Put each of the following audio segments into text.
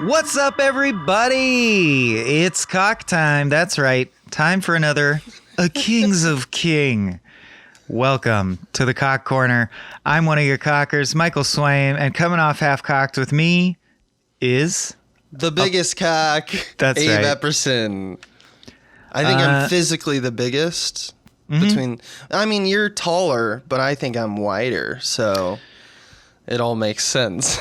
What's up, everybody? It's cock time. That's right. Time for another A Kings of King. Welcome to the Cock Corner. I'm one of your cockers, Michael Swaim, and coming off half cocked with me is the biggest cock. That's Abe right. Epperson. I think I'm physically the biggest. I mean, you're taller, but I think I'm wider, so it all makes sense.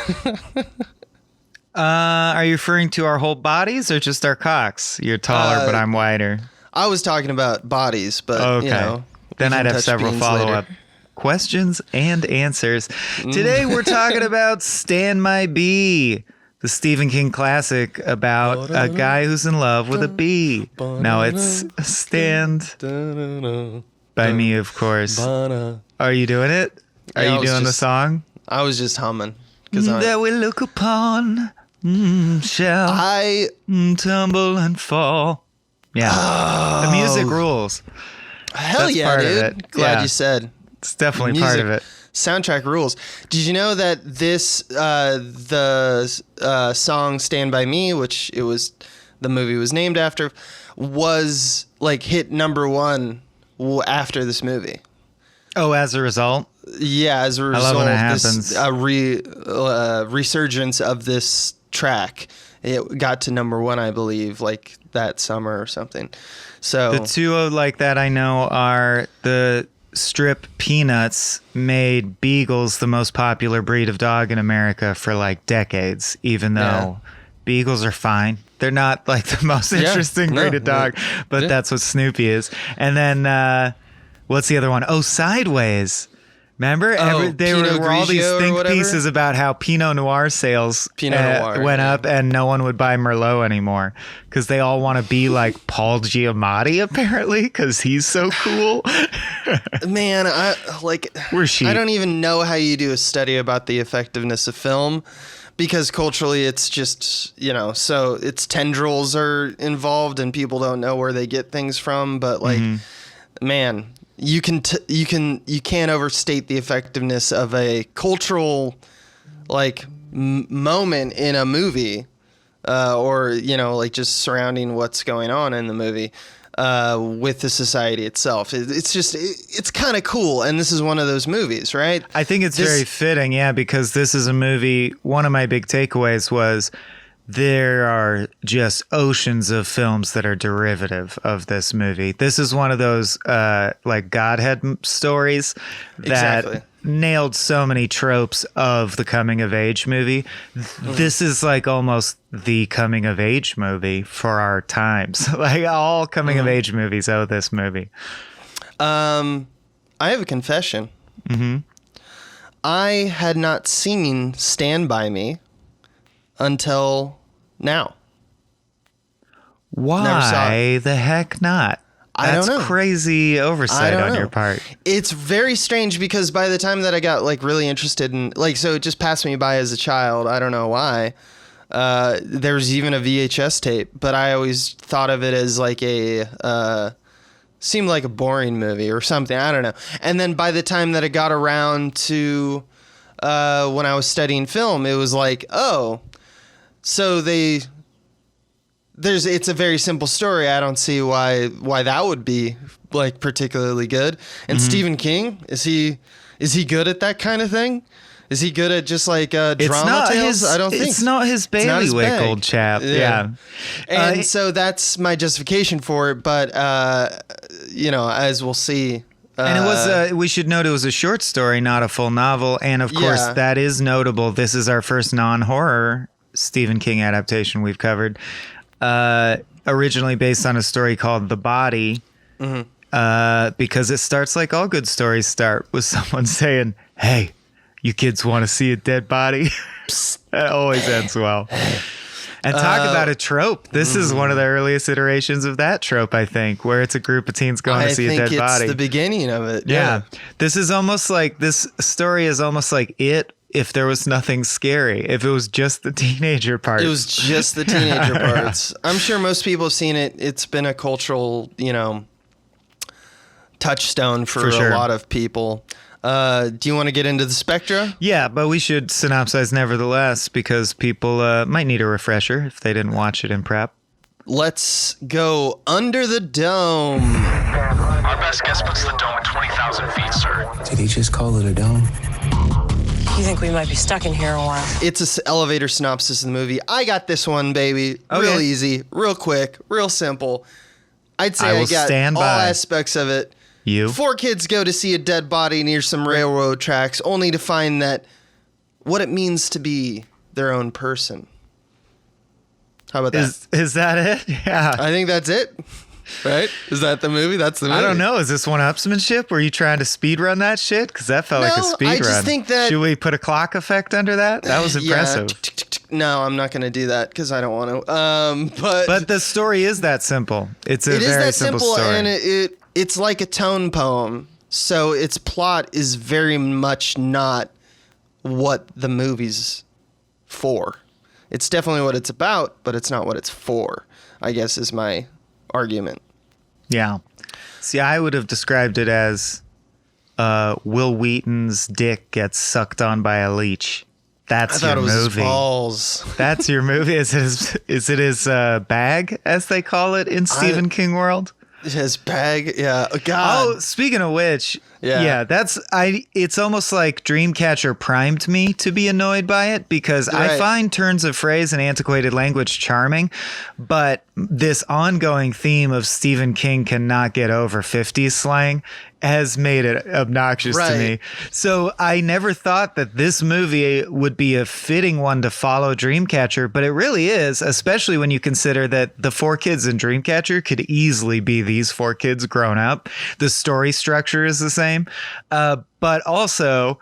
Are you referring to our whole bodies or just our cocks? You're taller, but I'm wider. I was talking about bodies, but you know. Then I'd have several follow-up questions and answers. Today we're talking about Stand My Bee, the Stephen King classic about a guy who's in love with a bee. No, it's Stand By Me, of course. Are you doing it? Are you doing the song? I was just humming. That we look upon shall I tumble and fall. Yeah. The music rules. Hell That's yeah, part of dude. it. Glad Yeah. you said. It's definitely part of it. Soundtrack rules. Did you know that this the song "Stand by Me," which the movie was named after, was like hit number one after this movie? Oh, as a result? Yeah, as a result, I love when it happens. This resurgence of this track. It got to number one, I believe, like that summer or something. So the two like that I know are the strip Peanuts made beagles the most popular breed of dog in America for like decades, even though beagles are fine. They're not like the most interesting breed of dog, but that's what Snoopy is. And then what's the other one? Oh, Sideways. Remember? There were all these think pieces about how Pinot Noir sales went up and no one would buy Merlot anymore because they all want to be like Paul Giamatti, apparently, because he's so cool. Man, we're sheep. I don't even know how you do a study about the effectiveness of film because culturally it's just, so its tendrils are involved and people don't know where they get things from. But man, you can't overstate the effectiveness of a cultural moment in a movie, or just surrounding what's going on in the movie with the society itself. It's kind of cool, and this is one of those movies, right? I think it's very fitting, because this is a movie. One of my big takeaways was there are just oceans of films that are derivative of this movie. This is one of those Godhead stories that nailed so many tropes of the coming of age movie. This is like almost the coming of age movie for our times. Like all coming of age movies owe this movie. I have a confession. I had not seen Stand By Me until now. Why the heck not? I don't know. That's crazy oversight on your part. It's very strange because by the time that I got really interested in so it just passed me by as a child. I don't know why. There's even a VHS tape, but I always thought of it as seemed like a boring movie or something. I don't know. And then by the time that it got around to when I was studying film, it was like, oh, so it's a very simple story. I don't see why that would be particularly good. And Stephen King, is he good at that kind of thing? Is he good at just drama tales? I don't think it's not his bailiwick, old chap. Yeah. And so that's my justification for it. But as we'll see. And it was, we should note it was a short story, not a full novel. And of course, that is notable. This is our first non-horror Stephen King adaptation we've covered. Originally based on a story called The Body, because it starts like all good stories start with someone saying, "Hey, you kids want to see a dead body?" That always ends well. And talk about a trope. This is one of the earliest iterations of that trope, I think, where it's a group of teens going to see a dead body. I think it's the beginning of it. Yeah. This story is almost like It, if there was nothing scary, if it was just the teenager parts. It was just the teenager parts. I'm sure most people have seen it. It's been a cultural, touchstone for a lot of people. Do you want to get into the spectra? Yeah, but we should synopsize nevertheless because people might need a refresher if they didn't watch it in prep. Let's go under the dome. Our best guess puts the dome at 20,000 feet, sir. Did he just call it a dome? You think we might be stuck in here a while? It's an elevator synopsis of the movie. I got this one, baby. Okay. Real easy, real quick, real simple. I'd say I I will got stand all by. aspects of it. You? 4 kids go to see a dead body near some railroad tracks, only to find that what it means to be their own person. How about that? Is that it? Yeah. I think that's it. Right? Is that the movie? That's the movie. I don't know. Is this one-upsmanship? Were you trying to speed run that shit? Because that felt like a No, speed I run. just think that- Should we put a clock effect under that? That was impressive. Yeah. No, I'm not going to do that because I don't want to. But the story is that simple. It's a it is very that simple simple, story. and it's like a tone poem. So its plot is very much not what the movie's for. It's definitely what it's about, but it's not what it's for, I guess is my argument. Yeah. See, I would have described it as Will Wheaton's dick gets sucked on by a leech. That's I thought your it was movie. his balls. That's your movie. Is it his bag, as they call it in Stephen King world? His bag, yeah. Oh, God. Oh, speaking of which, Yeah. it's almost like Dreamcatcher primed me to be annoyed by it because I Right. find turns of phrase and antiquated language charming, but this ongoing theme of Stephen King cannot get over 50s slang has made it obnoxious to Right. me. So I never thought that this movie would be a fitting one to follow Dreamcatcher, but it really is, especially when you consider that the 4 kids in Dreamcatcher could easily be these 4 kids grown up. The story structure is the same. But also,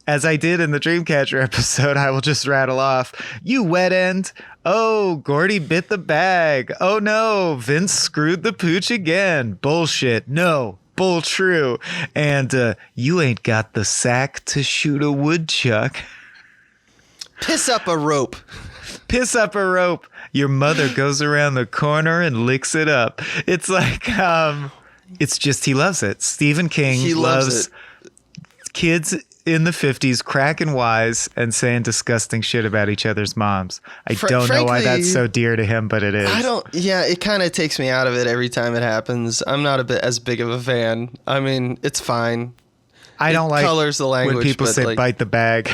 as I did in the Dreamcatcher episode, I will just rattle off, you wet end. Oh, Gordy bit the bag. Oh no, Vince screwed the pooch again. Bullshit. No. Bull true. And you ain't got the sack to shoot a woodchuck. Piss up a rope. Piss up a rope. Your mother goes around the corner and licks it up. It's like, it's just, he loves it. Stephen King He loves it. Kids in the 50s cracking wise and saying disgusting shit about each other's moms. I don't know why frankly, that's so dear to him, but it is. It kind of takes me out of it every time it happens. I'm not as big of a fan. I mean, it's fine. I don't like colors the language, when people but, say like- bite the bag.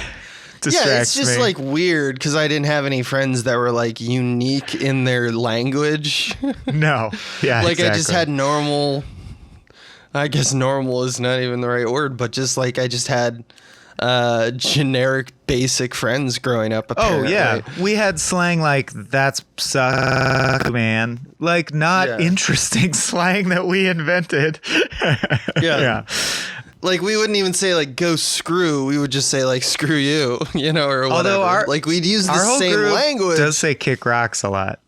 Distracts Yeah, it's just me. like weird because I didn't have any friends that were like unique in their language. No. Yeah, Like I just exactly. had normal. I guess normal is not even the right word, but just like I just had generic basic friends growing up. Oh Apparently. yeah, we had slang like "that's suck, man," like not Yeah. interesting slang that we invented. Yeah. Like we wouldn't even say like "go screw." We would just say like "screw you," you know, or whatever. Although like we'd use the our whole same group language. does say "kick rocks" a lot.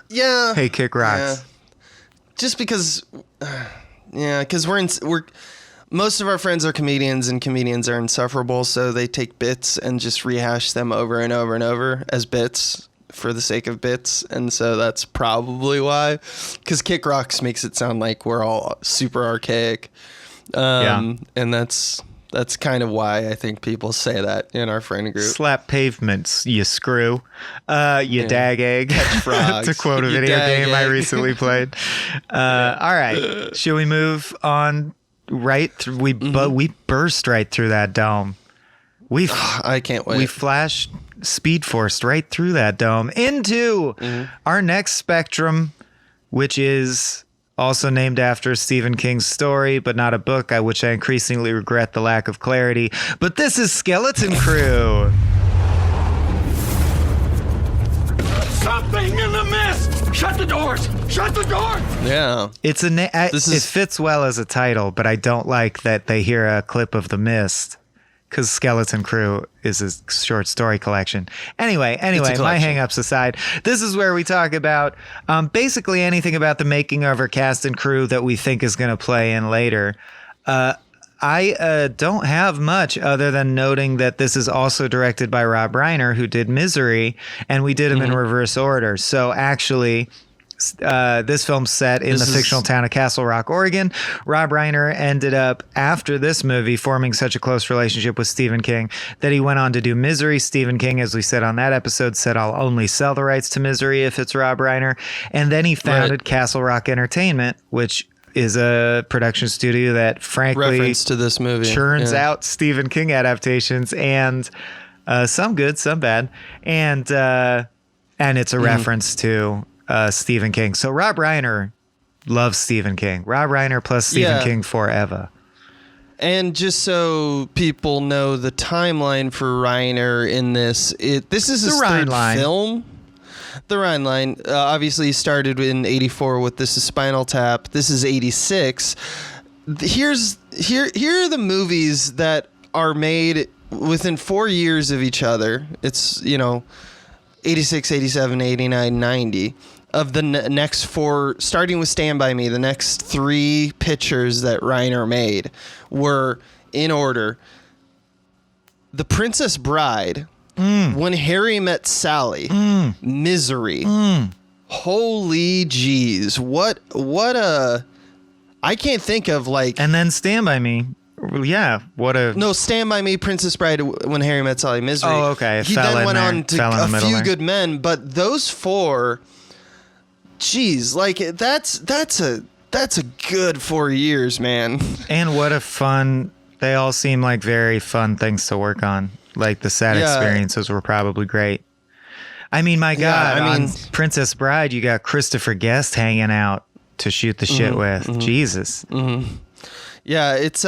Yeah. Hey, kick rocks. Yeah. Just because, because we're most of our friends are comedians, and comedians are insufferable, so they take bits and just rehash them over and over and over as bits for the sake of bits, and so that's probably why. Because kick rocks makes it sound like we're all super archaic, and that's kind of why I think people say that in our friend group. Slap pavements, you screw. You dag egg. frogs. To quote a You video dag game I egg. recently played. All right. Should we move on right through? But we burst right through that dome. I can't wait. We flashed speed forced right through that dome into our next spectrum, which is also named after Stephen King's story, but not a book, which I increasingly regret the lack of clarity. But this is Skeleton Crew. Something in the mist! Shut the doors! Shut the door! yeah. It's it fits well as a title, but I don't like that they hear a clip of The Mist. Because Skeleton Crew is a short story collection. Anyway, my collection. hang-ups aside, this is where we talk about basically anything about the making of our cast and crew that we think is going to play in later. I don't have much other than noting that this is also directed by Rob Reiner, who did Misery, and we did them in reverse order. So actually, This film's set in the fictional town of Castle Rock, Oregon. Rob Reiner ended up, after this movie, forming such a close relationship with Stephen King that he went on to do Misery. Stephen King, as we said on that episode, said, "I'll only sell the rights to Misery if it's Rob Reiner." And then he founded Castle Rock Entertainment, which is a production studio that, frankly, reference to this movie, churns out Stephen King adaptations, and some good, some bad, and it's a reference to Stephen King. So Rob Reiner loves Stephen King. Rob Reiner plus Stephen King forever. And just so people know the timeline for Reiner in this, this is his third film. The Rhineline obviously started in '84 with This Is Spinal Tap. This is '86. Here are the movies that are made within 4 years of each other. It's, 86, 87, 89, 90. Of the next four, starting with Stand By Me, the next three pictures that Reiner made were, in order, The Princess Bride, When Harry Met Sally, Misery. Holy jeez. What a... I can't think of, like... And then Stand By Me. Yeah, what a... No, Stand By Me, Princess Bride, When Harry Met Sally, Misery. Oh, okay. He then went on to A Few Good Men, but those four... Jeez, like, that's a good 4 years, man. And what a fun... They all seem like very fun things to work on. Like, the set experiences were probably great. I mean, my God, on Princess Bride, you got Christopher Guest hanging out to shoot the shit with. Jesus. Yeah, it's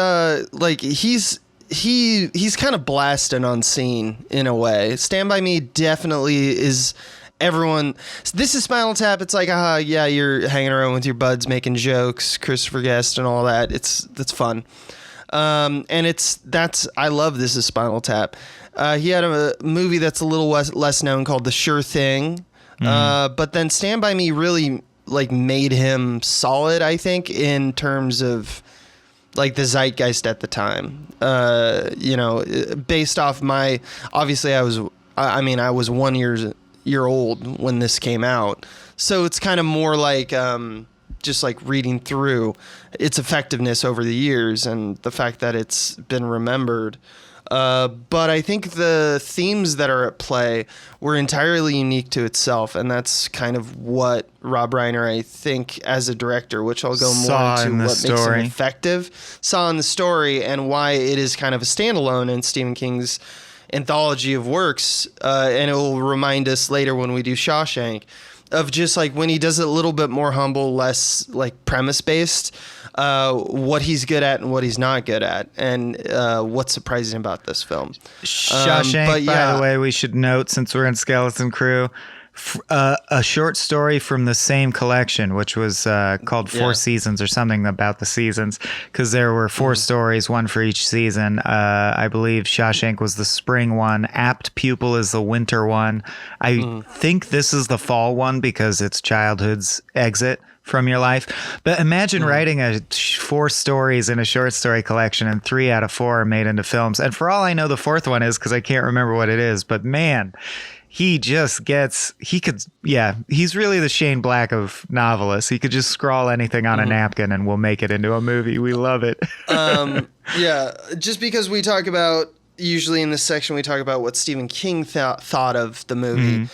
like he's kind of blasted on scene in a way. Stand By Me definitely is everyone. This Is Spinal Tap. It's like, yeah, you're hanging around with your buds, making jokes, Christopher Guest and all that. That's fun. And I love This Is Spinal Tap. He had a movie that's a little less known called The Sure Thing. But then Stand By Me really like made him solid, I think, in terms of like the zeitgeist at the time. Based off obviously I was 1 year old when this came out. So it's kind of more like, just like reading through its effectiveness over the years and the fact that it's been remembered. But I think the themes that are at play were entirely unique to itself, and that's kind of what Rob Reiner, I think, as a director, which I'll go more into what makes him effective, saw in the story and why it is kind of a standalone in Stephen King's anthology of works. And it will remind us later when we do Shawshank of just like when he does it a little bit more humble, less like premise based, what he's good at and what he's not good at, and what's surprising about this film. Shawshank, by the way, we should note, since we're in Skeleton Crew, a short story from the same collection, which was called Four Seasons or something about the seasons, because there were four stories, one for each season. I believe Shawshank was the spring one. Apt Pupil is the winter one. I think this is the fall one because it's childhood's exit from your life. But imagine writing four stories in a short story collection, and 3 out of 4 are made into films. And for all I know, the fourth one is, because I can't remember what it is. But man, he's really the Shane Black of novelists. He could just scrawl anything on a napkin and we'll make it into a movie. We love it. Just because we talk about, usually in this section, we talk about what Stephen King thought of the movie.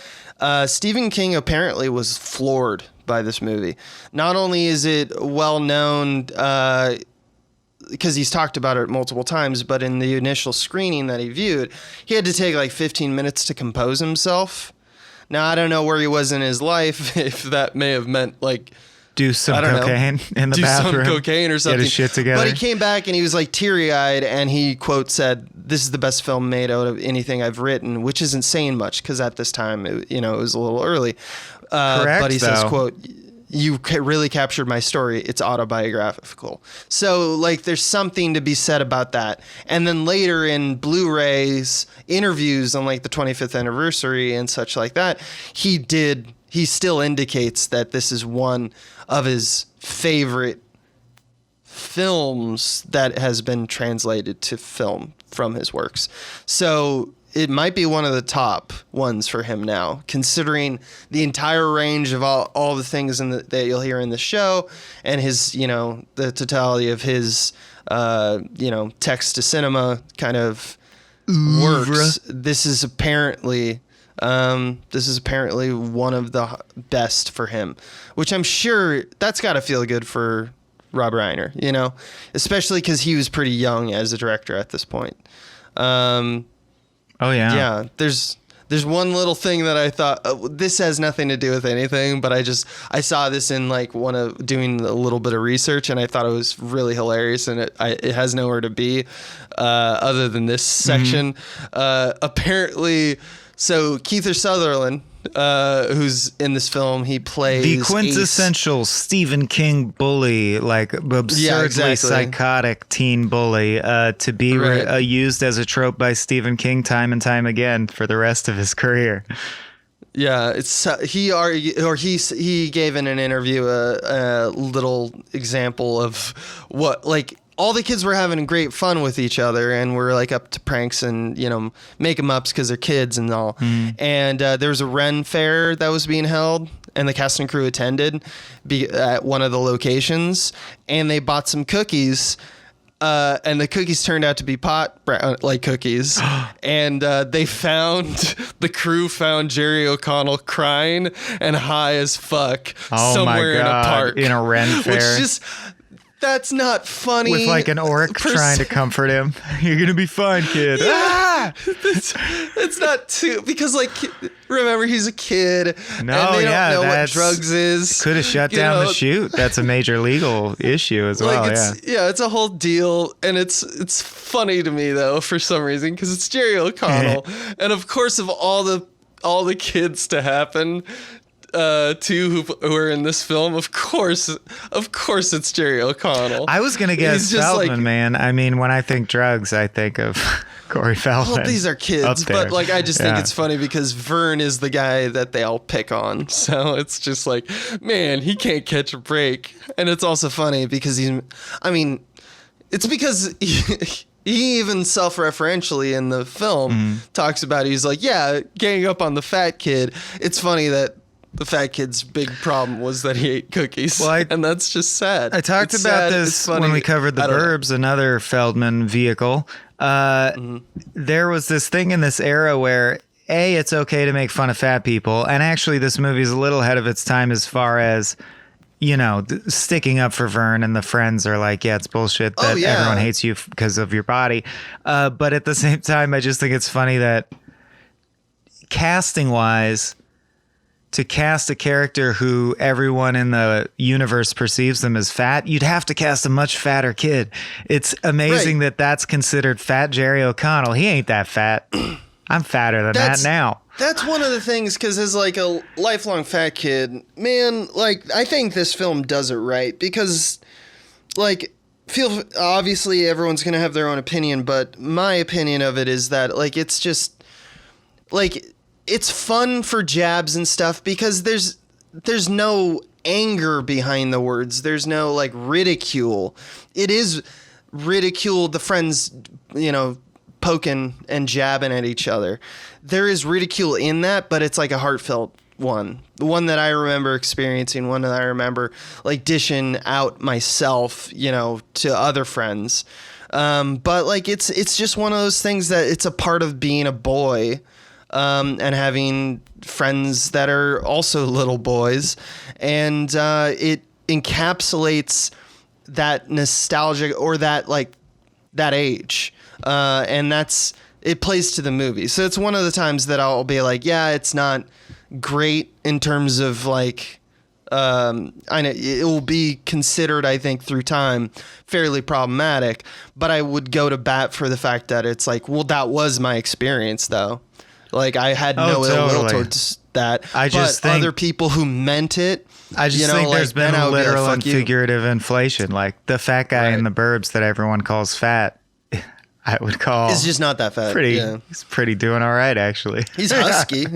Stephen King apparently was floored by this movie. Not only is it well known because he's talked about it multiple times, but in the initial screening that he viewed, he had to take like 15 minutes to compose himself. Now, I don't know where he was in his life, if that may have meant like do some cocaine in the bathroom, some cocaine or something, get his shit together. But he came back and he was like teary-eyed, and he quote said, "This is the best film made out of anything I've written," which isn't saying much because at this time, it was a little early. Correct, but he says, quote, "You really captured my story. It's autobiographical." So like there's something to be said about that. And then later in Blu-rays interviews on like the 25th anniversary and such like that, he still indicates that this is one of his favorite films that has been translated to film from his works. So it might be one of the top ones for him now, considering the entire range of all the things that you'll hear in the show, and his, the totality of his, text to cinema kind of works. This is apparently one of the best for him, which I'm sure that's got to feel good for Rob Reiner, especially because he was pretty young as a director at this point. Oh yeah. Yeah. There's one little thing that I thought this has nothing to do with anything, but I saw this in like doing a little bit of research, and I thought it was really hilarious, and it has nowhere to be other than this section. Apparently, so Kiefer Sutherland, who's in this film, he plays the quintessential Stephen King bully, like absurdly psychotic teen bully, to be used as a trope by Stephen King time and time again for the rest of his career. Yeah, he gave in an interview a little example of what, like, all the kids were having great fun with each other, and we're like up to pranks and, make 'em ups because they're kids and all. And there was a Ren fair that was being held, and the cast and crew attended at one of the locations, and they bought some cookies. And the cookies turned out to be like cookies. And the crew found Jerry O'Connell crying and high as fuck somewhere in a park. In a Ren fair. Which just... That's not funny. With like an orc trying to comfort him. You're going to be fine, kid. Yeah. It's not too... Because, like, remember, he's a kid. No, and they don't know what drugs is. Could have shut down the shoot. That's a major legal issue as well, It's a whole deal. And it's funny to me, though, for some reason, because it's Jerry O'Connell. And, of course, of all the kids to happen... who are in this film, of course it's Jerry O'Connell. I was gonna guess Feldman, man. I mean, when I think drugs, I think of Corey Feldman. Well, these are kids, but like I just think it's funny because Vern is the guy that they all pick on. So it's just like, man, he can't catch a break. And it's also funny because it's because he even self-referentially in the film talks about it. He's like, yeah, ganging up on the fat kid. It's funny that the fat kid's big problem was that he ate cookies, and that's just sad. I talked about this when we covered The Burbs, another Feldman vehicle. There was this thing in this era where, A, it's okay to make fun of fat people, and actually this movie is a little ahead of its time as far as, sticking up for Vern, and the friends are like, yeah, it's bullshit that everyone hates you because of your body. But at the same time, I just think it's funny that casting-wise, to cast a character who everyone in the universe perceives them as fat, you'd have to cast a much fatter kid. It's amazing that that's considered fat Jerry O'Connell. He ain't that fat. I'm fatter than that now. That's one of the things, because as like a lifelong fat kid, man, like I think this film does it right because, like, obviously everyone's gonna have their own opinion, but my opinion of it is that like it's just like. It's fun for jabs and stuff because there's no anger behind the words. There's no like ridicule. It is ridicule, the friends, poking and jabbing at each other. There is ridicule in that, but it's like a heartfelt one. The one that I remember experiencing, one that I remember like dishing out myself, to other friends. But like it's just one of those things that it's a part of being a boy. And having friends that are also little boys, and it encapsulates that nostalgia or that age, and it plays to the movie. So it's one of the times that I'll be like, yeah, it's not great in terms of like, I know it will be considered, I think, through time fairly problematic, but I would go to bat for the fact that it's like, well, that was my experience though. Like, I had no ill will towards that. But other people who meant it, I just think there's been literal and figurative inflation. Like, the fat guy in The Burbs that everyone calls fat, I would call... He's just not that fat. He's pretty doing all right, actually. He's husky,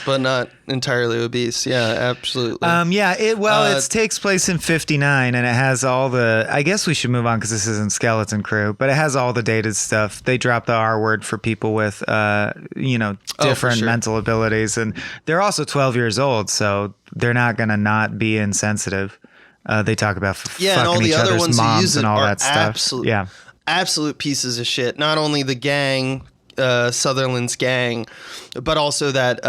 but not entirely obese. Yeah, absolutely. It takes place in 59 and it has all the, I guess we should move on because this isn't Skeleton Crew, but it has all the dated stuff. They drop the R word for people with, different mental abilities. And they're also 12 years old, so they're not going to not be insensitive. They talk about fucking and all the each other other's ones who moms use it and all are that stuff. Absolute pieces of shit. Not only the gang, Sutherland's gang, but also that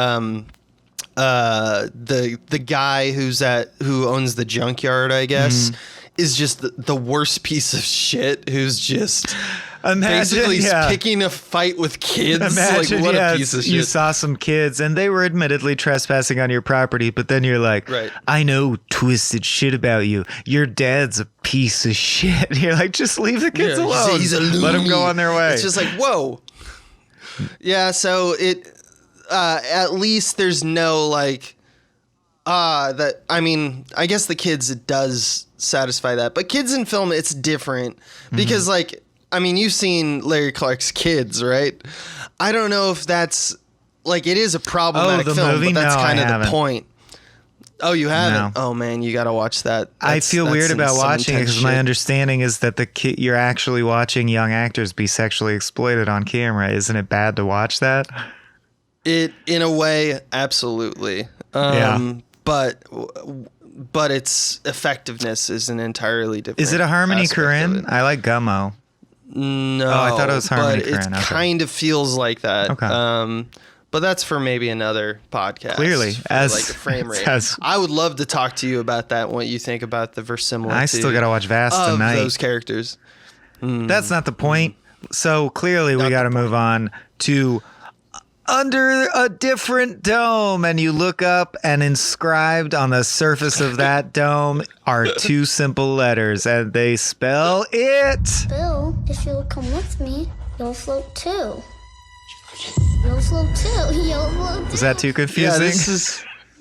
the guy who owns the junkyard, I guess, is just the worst piece of shit. Who's just basically picking a fight with kids. Imagine, like, what a piece of shit. You saw some kids and they were admittedly trespassing on your property, but then you're like, I know twisted shit about you. Your dad's a piece of shit. You're like, just leave the kids alone. He's a Let them go on their way. It's just like, whoa. Yeah, so at least there's no like, I guess the kids, it does satisfy that. But kids in film, it's different because you've seen Larry Clark's Kids, right? I don't know if that's like, it is a problematic film, movie? but that's kind of haven't. the point. Oh, you haven't? No. Oh man, you got to watch that. I feel weird about watching it because my understanding is that you're actually watching young actors be sexually exploited on camera. Isn't it bad to watch that? It, in a way, absolutely. But its effectiveness is an entirely different. Is it a Harmony Korine? I like Gummo. No. Oh, I thought it was Harmony Korine. It kind of feels like that. Okay. But that's for maybe another podcast. Clearly, as like a frame rate. I would love to talk to you about that. What you think about the verisimilitude? I still gotta watch Vast of tonight. Those characters. That's not the point. So clearly, we got to move on to Under a Different Dome, and you look up, and inscribed on the surface of that dome are two simple letters, and they spell it. Bill, if you'll come with me, you'll float too. You'll float too. You'll float too. Was that too confusing?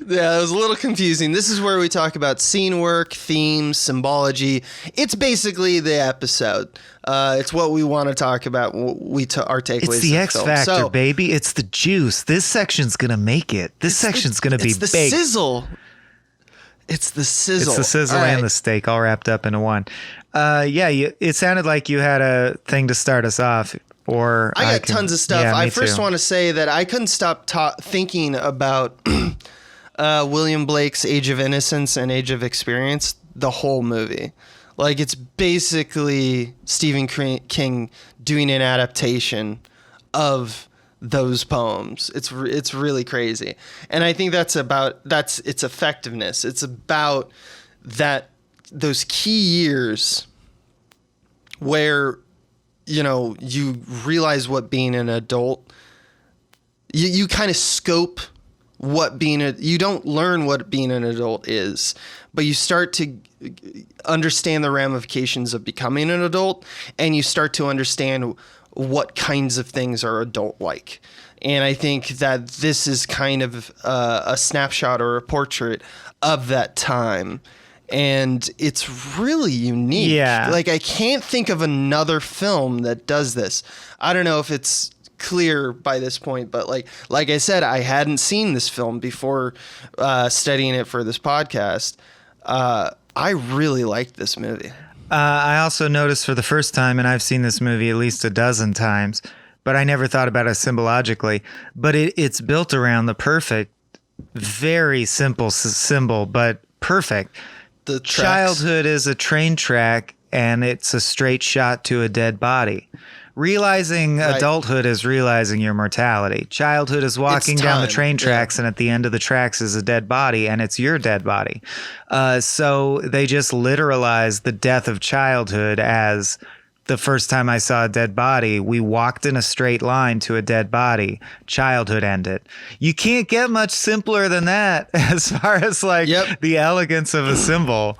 Yeah, it was a little confusing. This is where we talk about scene work, themes, symbology. It's basically the episode. It's what we want to talk about. Our takeaways. It's the X factor, baby. It's the juice. This section's gonna make it. This section's gonna be baked. Sizzle. It's the sizzle. It's the sizzle and the steak all wrapped up into one. It sounded like you had a thing to start us off. Or I got tons of stuff. Yeah, I first want to say that I couldn't stop thinking about William Blake's Age of Innocence and Age of Experience, the whole movie. Like, it's basically Stephen King doing an adaptation of those poems. It's really crazy. And I think that's its effectiveness. It's about those key years where, you realize what being an adult, you kind of scope what you don't learn what being an adult is, but you start to understand the ramifications of becoming an adult, and you start to understand what kinds of things are adult-like. And I think that this is kind of a snapshot or a portrait of that time. And it's really unique. Yeah. Like, I can't think of another film that does this. I don't know if it's clear by this point, but like I said, I hadn't seen this film before studying it for this podcast. I really liked this movie. I also noticed for the first time, and I've seen this movie at least a dozen times, but I never thought about it symbologically, but it's built around the perfect, very simple symbol, but perfect. The tracks. Childhood is a train track, and it's a straight shot to a dead body. Realizing adulthood is realizing your mortality. Childhood is walking down the train tracks, and at the end of the tracks is a dead body, and it's your dead body. So they just literalize the death of childhood as the first time I saw a dead body, we walked in a straight line to a dead body. Childhood ended. You can't get much simpler than that as far as the elegance of a symbol.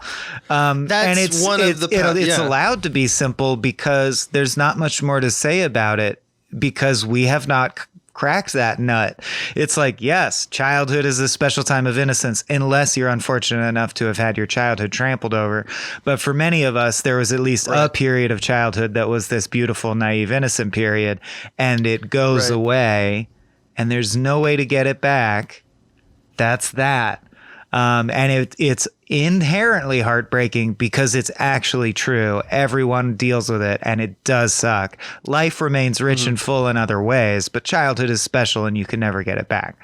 That's it's allowed to be simple because there's not much more to say about it because we have not cracked that nut. It's like, yes, childhood is a special time of innocence unless you're unfortunate enough to have had your childhood trampled over. But for many of us, there was at least a period of childhood that was this beautiful, naive, innocent period, and it goes away and there's no way to get it back, that's that. And it's inherently heartbreaking because it's actually true. Everyone deals with it, and it does suck. Life remains rich and full in other ways, but childhood is special, and you can never get it back.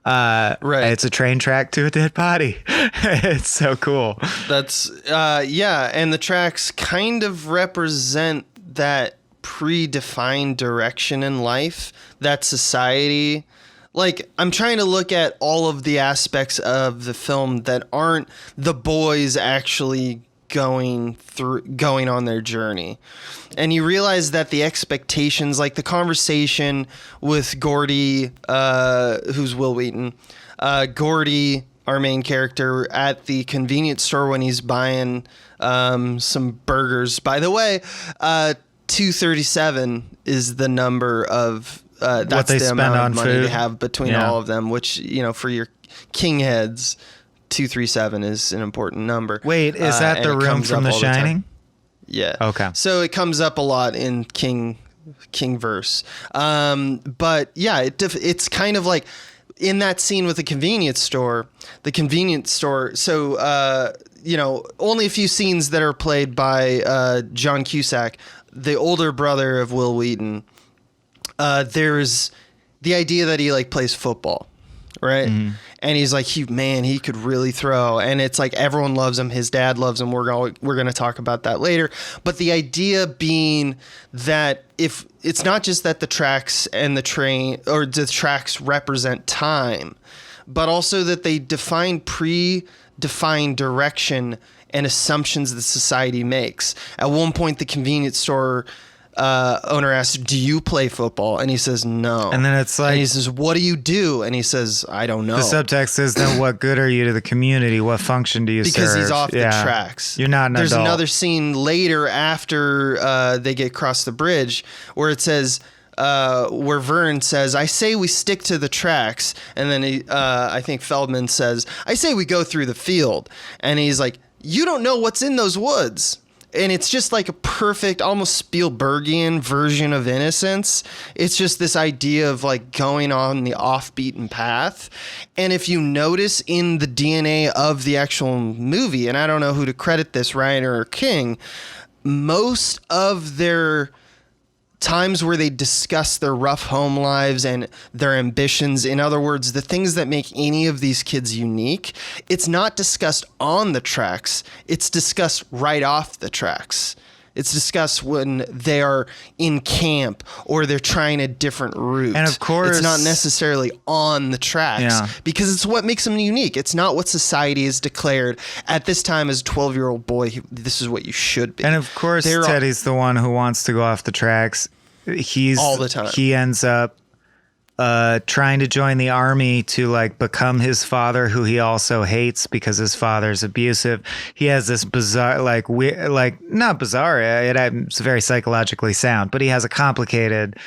Right. It's a train track to a dead body. It's so cool. That's and the tracks kind of represent that predefined direction in life that society. Like, I'm trying to look at all of the aspects of the film that aren't the boys actually going on their journey. And you realize that the expectations, like the conversation with Gordy, who's Will Wheaton, Gordy, our main character, at the convenience store when he's buying some burgers. By the way, 237 is the number of that's they the spend amount on of money food. they have between all of them, which, for your king heads, 237 is an important number. Wait, is that the room from The Shining? Yeah. Okay. So it comes up a lot in King verse. But yeah, it's kind of like in that scene with the convenience store. So, only a few scenes that are played by John Cusack, the older brother of Will Wheaton. There's the idea that he like plays football, right? Mm-hmm. And he's like, he could really throw. And it's like everyone loves him. His dad loves him. We're going to talk about that later. But the idea being that if it's not just that the tracks and the train or the tracks represent time, but also that they define predefined direction and assumptions that society makes. At one point, the convenience store owner asks, "Do you play football?" And he says, "No." And then it's like, and he says, "What do you do?" And he says, "I don't know." The subtext is, then what good are you to the community? What function do you serve? Because he's off the tracks. You're not an There's adult. another scene later after they get across the bridge where it says, where Vern says, "I say we stick to the tracks." And then I think Feldman says, "I say we go through the field." And he's like, "You don't know what's in those woods." And it's just like a perfect, almost Spielbergian version of innocence. It's just this idea of like going on the off-beaten path. And if you notice in the DNA of the actual movie, and I don't know who to credit this, Ryan or King, most of their times where they discuss their rough home lives and their ambitions, in other words, the things that make any of these kids unique, it's not discussed on the tracks. It's discussed right off the tracks. It's discussed when they are in camp or they're trying a different route. And of course, it's not necessarily on the tracks because it's what makes them unique. It's not what society has declared at this time as a 12-year-old boy. This is what you should be. And of course, Teddy's the one who wants to go off the tracks. He's all the time. He ends up trying to join the army to like become his father, who he also hates because his father's abusive. He has this bizarre, not bizarre. It's very psychologically sound, but he has a complicated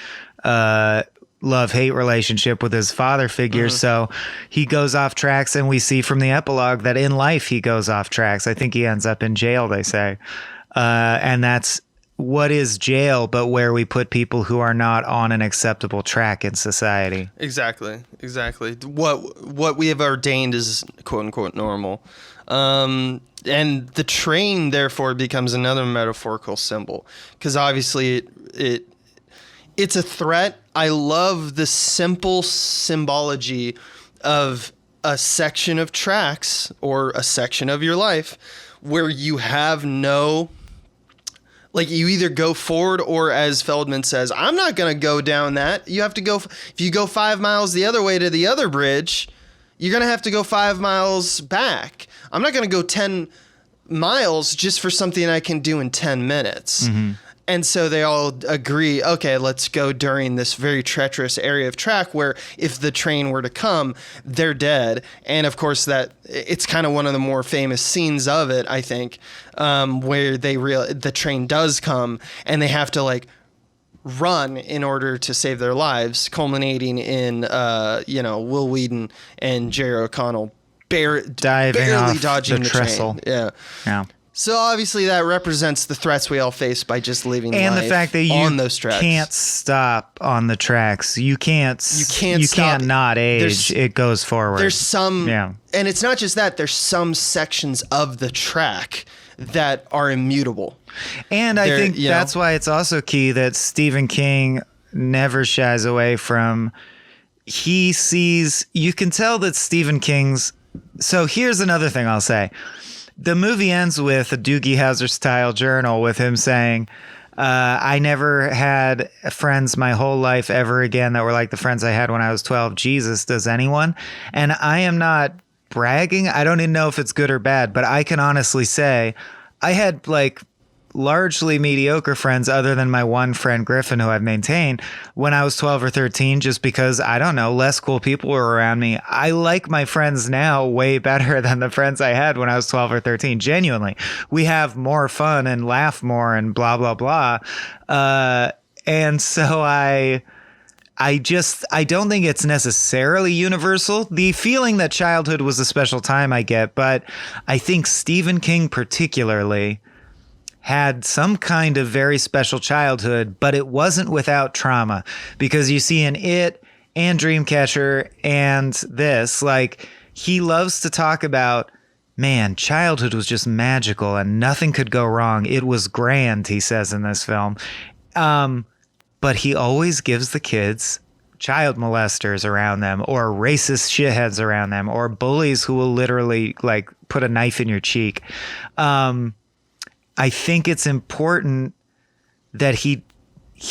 love-hate relationship with his father figure. Mm-hmm. So he goes off tracks, and we see from the epilogue that in life he goes off tracks. I think he ends up in jail, they say, and that's. What is jail but where we put people who are not on an acceptable track in society? Exactly. What we have ordained is quote unquote normal. And the train therefore becomes another metaphorical symbol because obviously it's a threat. I love the simple symbology of a section of tracks or a section of your life where you have no. Like, you either go forward or, as Feldman says, I'm not going to go down that. You have to go, if you go 5 miles the other way to the other bridge, you're going to have to go 5 miles back. I'm not going to go 10 miles just for something I can do in 10 minutes. Mm-hmm. And so they all agree, okay, let's go during this very treacherous area of track where if the train were to come, they're dead. And of course, that it's kind of one of the more famous scenes of it, I think, where the train does come and they have to like run in order to save their lives, culminating in Will Wheaton and Jerry O'Connell barely diving off dodging the trestle. train. Yeah. So obviously that represents the threats we all face by just living And life the fact that you on those tracks. can't stop on the tracks. You can't stop. not age. It goes forward. There's some, Yeah. and it's not just that. There's some sections of the track that are immutable. And I think you know? that's why it's also key that Stephen King never shies away from. You can tell that Stephen King's. So here's another thing I'll say. The movie ends with a Doogie Howser-style journal with him saying, I never had friends my whole life ever again that were like the friends I had when I was 12. Jesus, does anyone? And I am not bragging. I don't even know if it's good or bad, but I can honestly say I had like largely mediocre friends other than my one friend Griffin, who I've maintained when I was 12 or 13, just because, I don't know, less cool people were around me. I like my friends now way better than the friends I had when I was 12 or 13. Genuinely, we have more fun and laugh more and blah, blah, blah. And so I don't think it's necessarily universal. The feeling that childhood was a special time I get, but I think Stephen King particularly had some kind of very special childhood, but it wasn't without trauma, because you see in It and Dreamcatcher and this, like, he loves to talk about, man, childhood was just magical and nothing could go wrong. It was grand, he says in this film. But he always gives the kids child molesters around them, or racist shitheads around them, or bullies who will literally like put a knife in your cheek. I think it's important that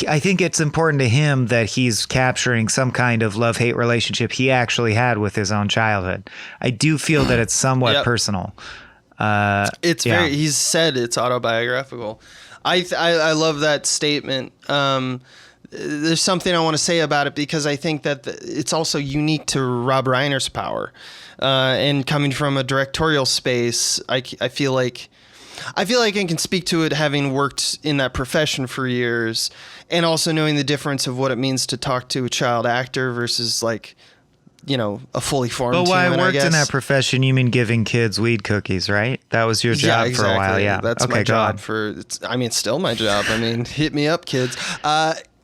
I think it's important to him that he's capturing some kind of love-hate relationship he actually had with his own childhood. I do feel that it's somewhat personal. It's very, he's said it's autobiographical. I love that statement. There's something I want to say about it, because I think that it's also unique to Rob Reiner's power. And coming from a directorial space, I feel like I can speak to it, having worked in that profession for years, and also knowing the difference of what it means to talk to a child actor versus, like, you know, a fully formed human. But while human, I worked in that profession, you mean giving kids weed cookies, right? That was your job exactly. for a while. Yeah, That's okay, my job God. it's still my job. I mean, hit me up, kids.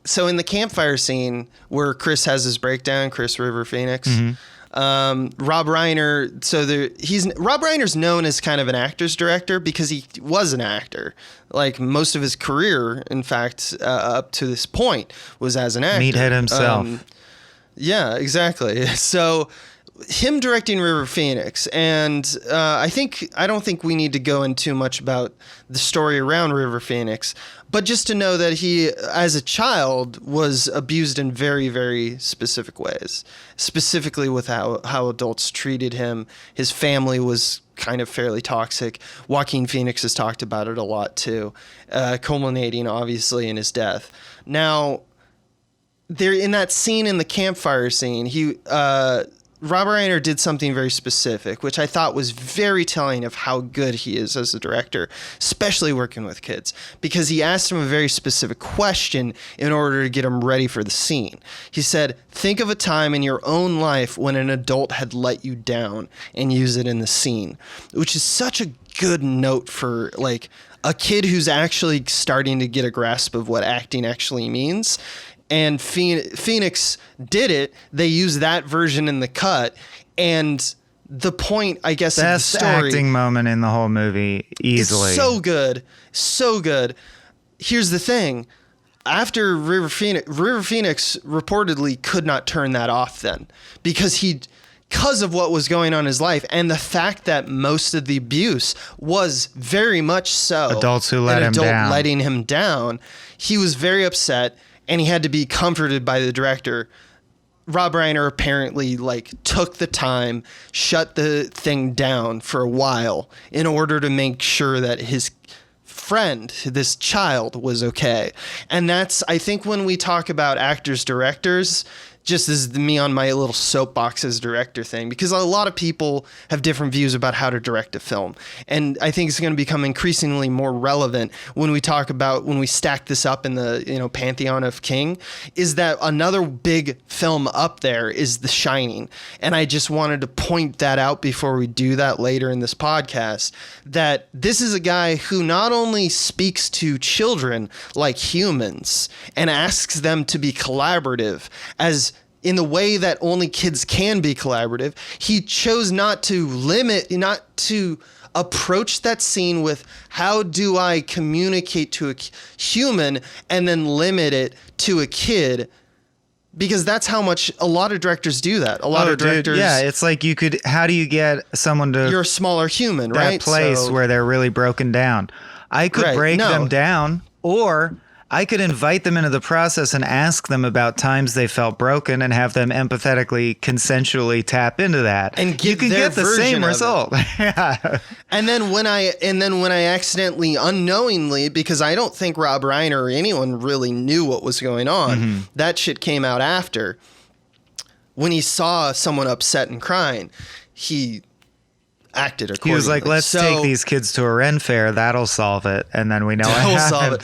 So in the campfire scene where Chris has his breakdown, Chris River Phoenix, Rob Reiner. Rob Reiner's known as kind of an actor's director because he was an actor. Like most of his career, in fact, up to this point, was as an actor. Meathead himself. Yeah, exactly. So him directing River Phoenix, and I don't think we need to go into too much about the story around River Phoenix, but just to know that he, as a child, was abused in very, very specific ways, specifically with how adults treated him. His family was kind of fairly toxic. Joaquin Phoenix has talked about it a lot too, culminating obviously in his death. Now, there in that scene, in the campfire scene, Robert Reiner did something very specific, which I thought was very telling of how good he is as a director, especially working with kids, because he asked him a very specific question in order to get him ready for the scene. He said, think of a time in your own life when an adult had let you down, and use it in the scene, which is such a good note for like a kid who's actually starting to get a grasp of what acting actually means. And Phoenix did it. They used that version in the cut. And the point, I guess, best of the story, acting moment in the whole movie, easily. It's so good. So good. Here's the thing. After River Phoenix reportedly could not turn that off then. Because of what was going on in his life, and the fact that most of the abuse was very much so adults who let him down. Letting him down. He was very upset. And he had to be comforted by the director. Rob Reiner apparently took the time, shut the thing down for a while in order to make sure that his friend, this child, was okay. And that's, I think, when we talk about actors, directors, just as me on my little soapbox as director thing, because a lot of people have different views about how to direct a film. And I think it's going to become increasingly more relevant when we talk about, when we stack this up in the, you know, pantheon of King, is that another big film up there is The Shining. And I just wanted to point that out before we do that later in this podcast, that this is a guy who not only speaks to children like humans and asks them to be collaborative, as in the way that only kids can be collaborative, he chose not to approach that scene with, how do I communicate to a human, and then limit it to a kid, because that's how much a lot of directors do that. A lot of directors. Dude, yeah, it's like how do you get someone to you're a smaller human, that right? place where they're really broken down. I could break them down, or I could invite them into the process and ask them about times they felt broken and have them empathetically, consensually tap into that. And you can get the same result. Yeah. And then when I accidentally, unknowingly, because I don't think Rob Reiner or anyone really knew what was going on, that shit came out after. When he saw someone upset and crying, he acted accordingly. He was like, let's take these kids to a Ren fair. That'll solve it. And then we know that'll solve it.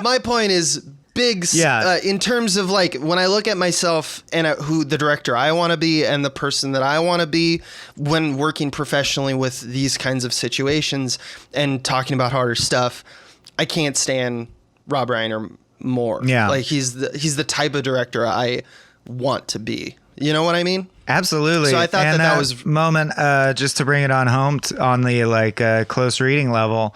My point is in terms of like, when I look at myself and who the director I want to be and the person that I want to be when working professionally with these kinds of situations and talking about harder stuff, I can't stand Rob Reiner more. Yeah. Like he's the type of director I want to be. You know what I mean? Absolutely. So I thought that was moment, just to bring it on home on the close reading level.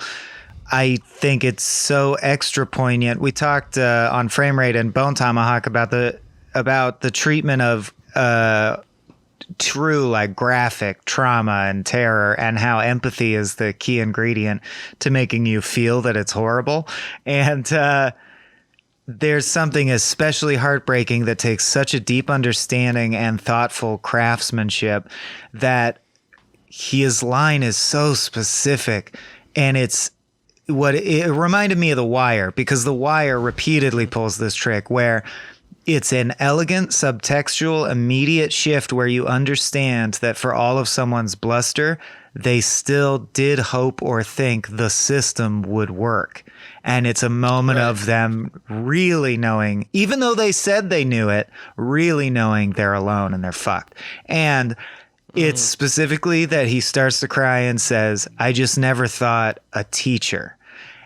I think it's so extra poignant. We talked on Frame Rate and Bone Tomahawk about the treatment of true like graphic trauma and terror, and how empathy is the key ingredient to making you feel that it's horrible. And there's something especially heartbreaking that takes such a deep understanding and thoughtful craftsmanship, that his line is so specific. And it reminded me of The Wire, because The Wire repeatedly pulls this trick where it's an elegant, subtextual, immediate shift where you understand that for all of someone's bluster, they still did hope or think the system would work. And it's a moment of them really knowing, even though they said they knew it, really knowing they're alone and they're fucked. And it's specifically that he starts to cry and says, I just never thought a teacher.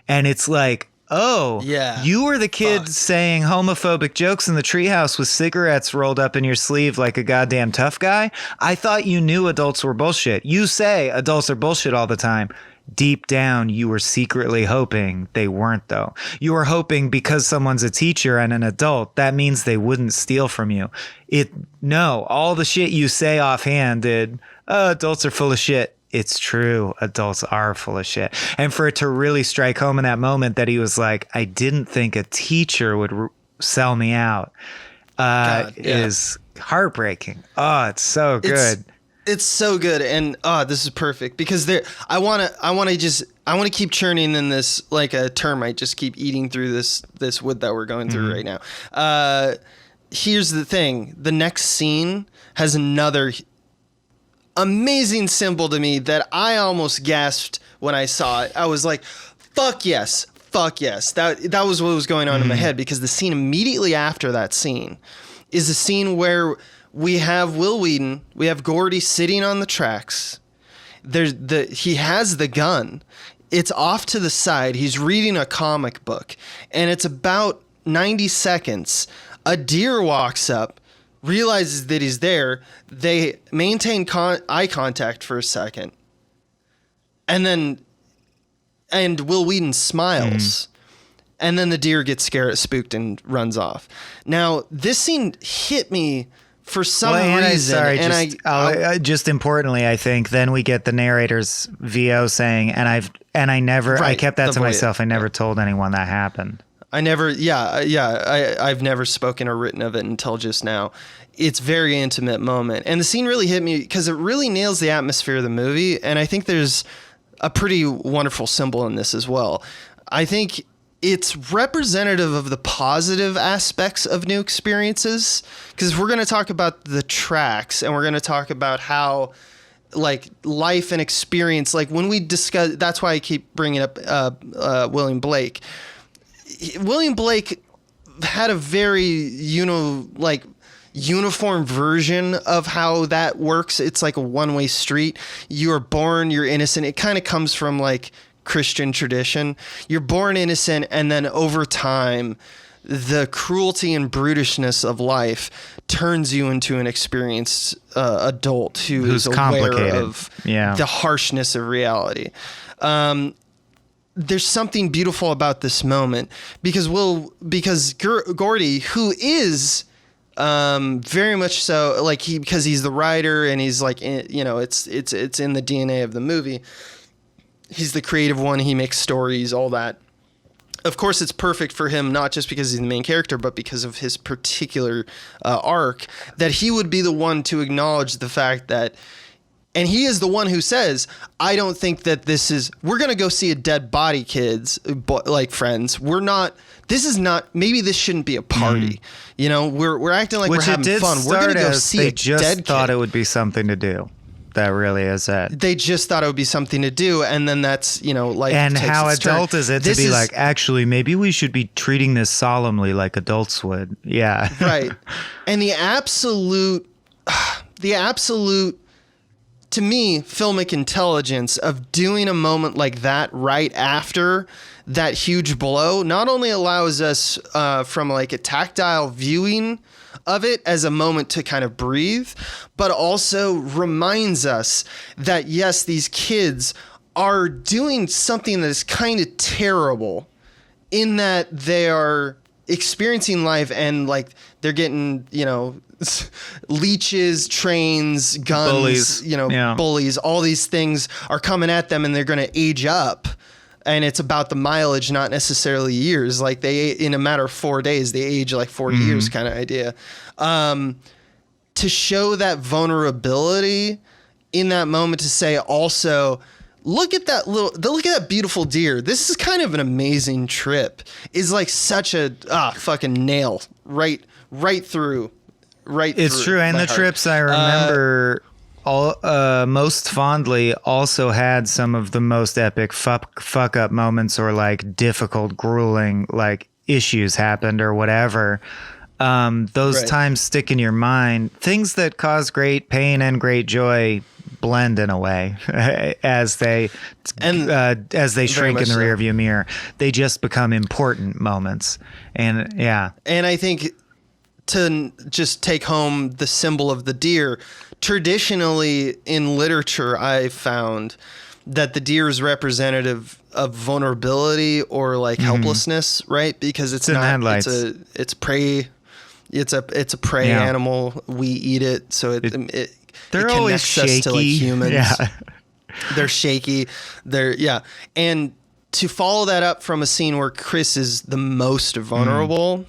And it's like, oh, yeah, you were the kid saying homophobic jokes in the treehouse with cigarettes rolled up in your sleeve like a goddamn tough guy. I thought you knew adults were bullshit. You say adults are bullshit all the time. Deep down, you were secretly hoping they weren't, though. You were hoping because someone's a teacher and an adult, that means they wouldn't steal from you. No, all the shit you say offhand adults are full of shit. It's true. Adults are full of shit. And for it to really strike home in that moment that he was like, I didn't think a teacher would sell me out, is heartbreaking. Oh, it's so good. It's so good, and this is perfect, because I want to keep churning in this like a termite, just keep eating through this wood that we're going through right now. Here's the thing: the next scene has another amazing symbol to me that I almost gasped when I saw it. I was like, "Fuck yes, fuck yes!" That was what was going on in my head, because the scene immediately after that scene is a scene where we have Will Wheaton, we have Gordy sitting on the tracks. He has the gun. It's off to the side. He's reading a comic book, and it's about 90 seconds. A deer walks up, realizes that he's there. They maintain eye contact for a second, and Will Wheaton smiles. And then the deer gets scared, spooked, and runs off. Now, this scene hit me for some reason. Just importantly, I think then we get the narrator's VO saying, I kept that to myself. I never told anyone that happened. I've never spoken or written of it until just now. It's a very intimate moment. And the scene really hit me because it really nails the atmosphere of the movie. And I think there's a pretty wonderful symbol in this as well. I think it's representative of the positive aspects of new experiences, because we're going to talk about the tracks, and we're going to talk about how like life and experience, like when we discuss, that's why I keep bringing up William Blake. William Blake had a very uniform version of how that works. It's like a one-way street. You are born, you're innocent. It kind of comes from like Christian tradition. You're born innocent, and then over time, the cruelty and brutishness of life turns you into an experienced adult who's aware of the harshness of reality. There's something beautiful about this moment because Gordy, who is very much so, like because he's the writer and he's like, it's in the DNA of the movie. He's the creative one. He makes stories, all that. Of course, it's perfect for him, not just because he's the main character, but because of his particular arc, that he would be the one to acknowledge the fact that, and he is the one who says, I don't think that we're going to go see a dead body, kids, like friends. Maybe this shouldn't be a party. We're acting like we're having fun. We're going to go see a dead kid. They just thought it would be something to do. That really is it. They just thought it would be something to do, and then that's, life and takes how its turn. adult is it to be like, actually, maybe we should be treating this solemnly like adults would. Yeah. Right. And the absolute, to me, filmic intelligence of doing a moment like that right after that huge blow not only allows us from like a tactile viewing of it as a moment to kind of breathe, but also reminds us that yes, these kids are doing something that is kind of terrible in that they are experiencing life and like they're getting, leeches, trains, guns, bullies, all these things are coming at them and they're going to age up. And it's about the mileage, not necessarily years. Like in a matter of 4 days, they age like 40 years kind of idea. To show that vulnerability in that moment, to say also, look at that beautiful deer. This is kind of an amazing trip. Is like such a fucking nail right through. It's true, and the trips I remember most fondly also had some of the most epic fuck up moments or like difficult, grueling like issues happened or whatever. Those times stick in your mind. Things that cause great pain and great joy blend in a way as they shrink in the rearview mirror. They just become important moments, and I think to just take home the symbol of the deer. Traditionally in literature, I found that the deer is representative of vulnerability or like helplessness, right? Because it's prey. It's a prey animal. We eat it, so it connects shaky. us to like humans. Yeah. They're shaky. And to follow that up from a scene where Chris is the most vulnerable.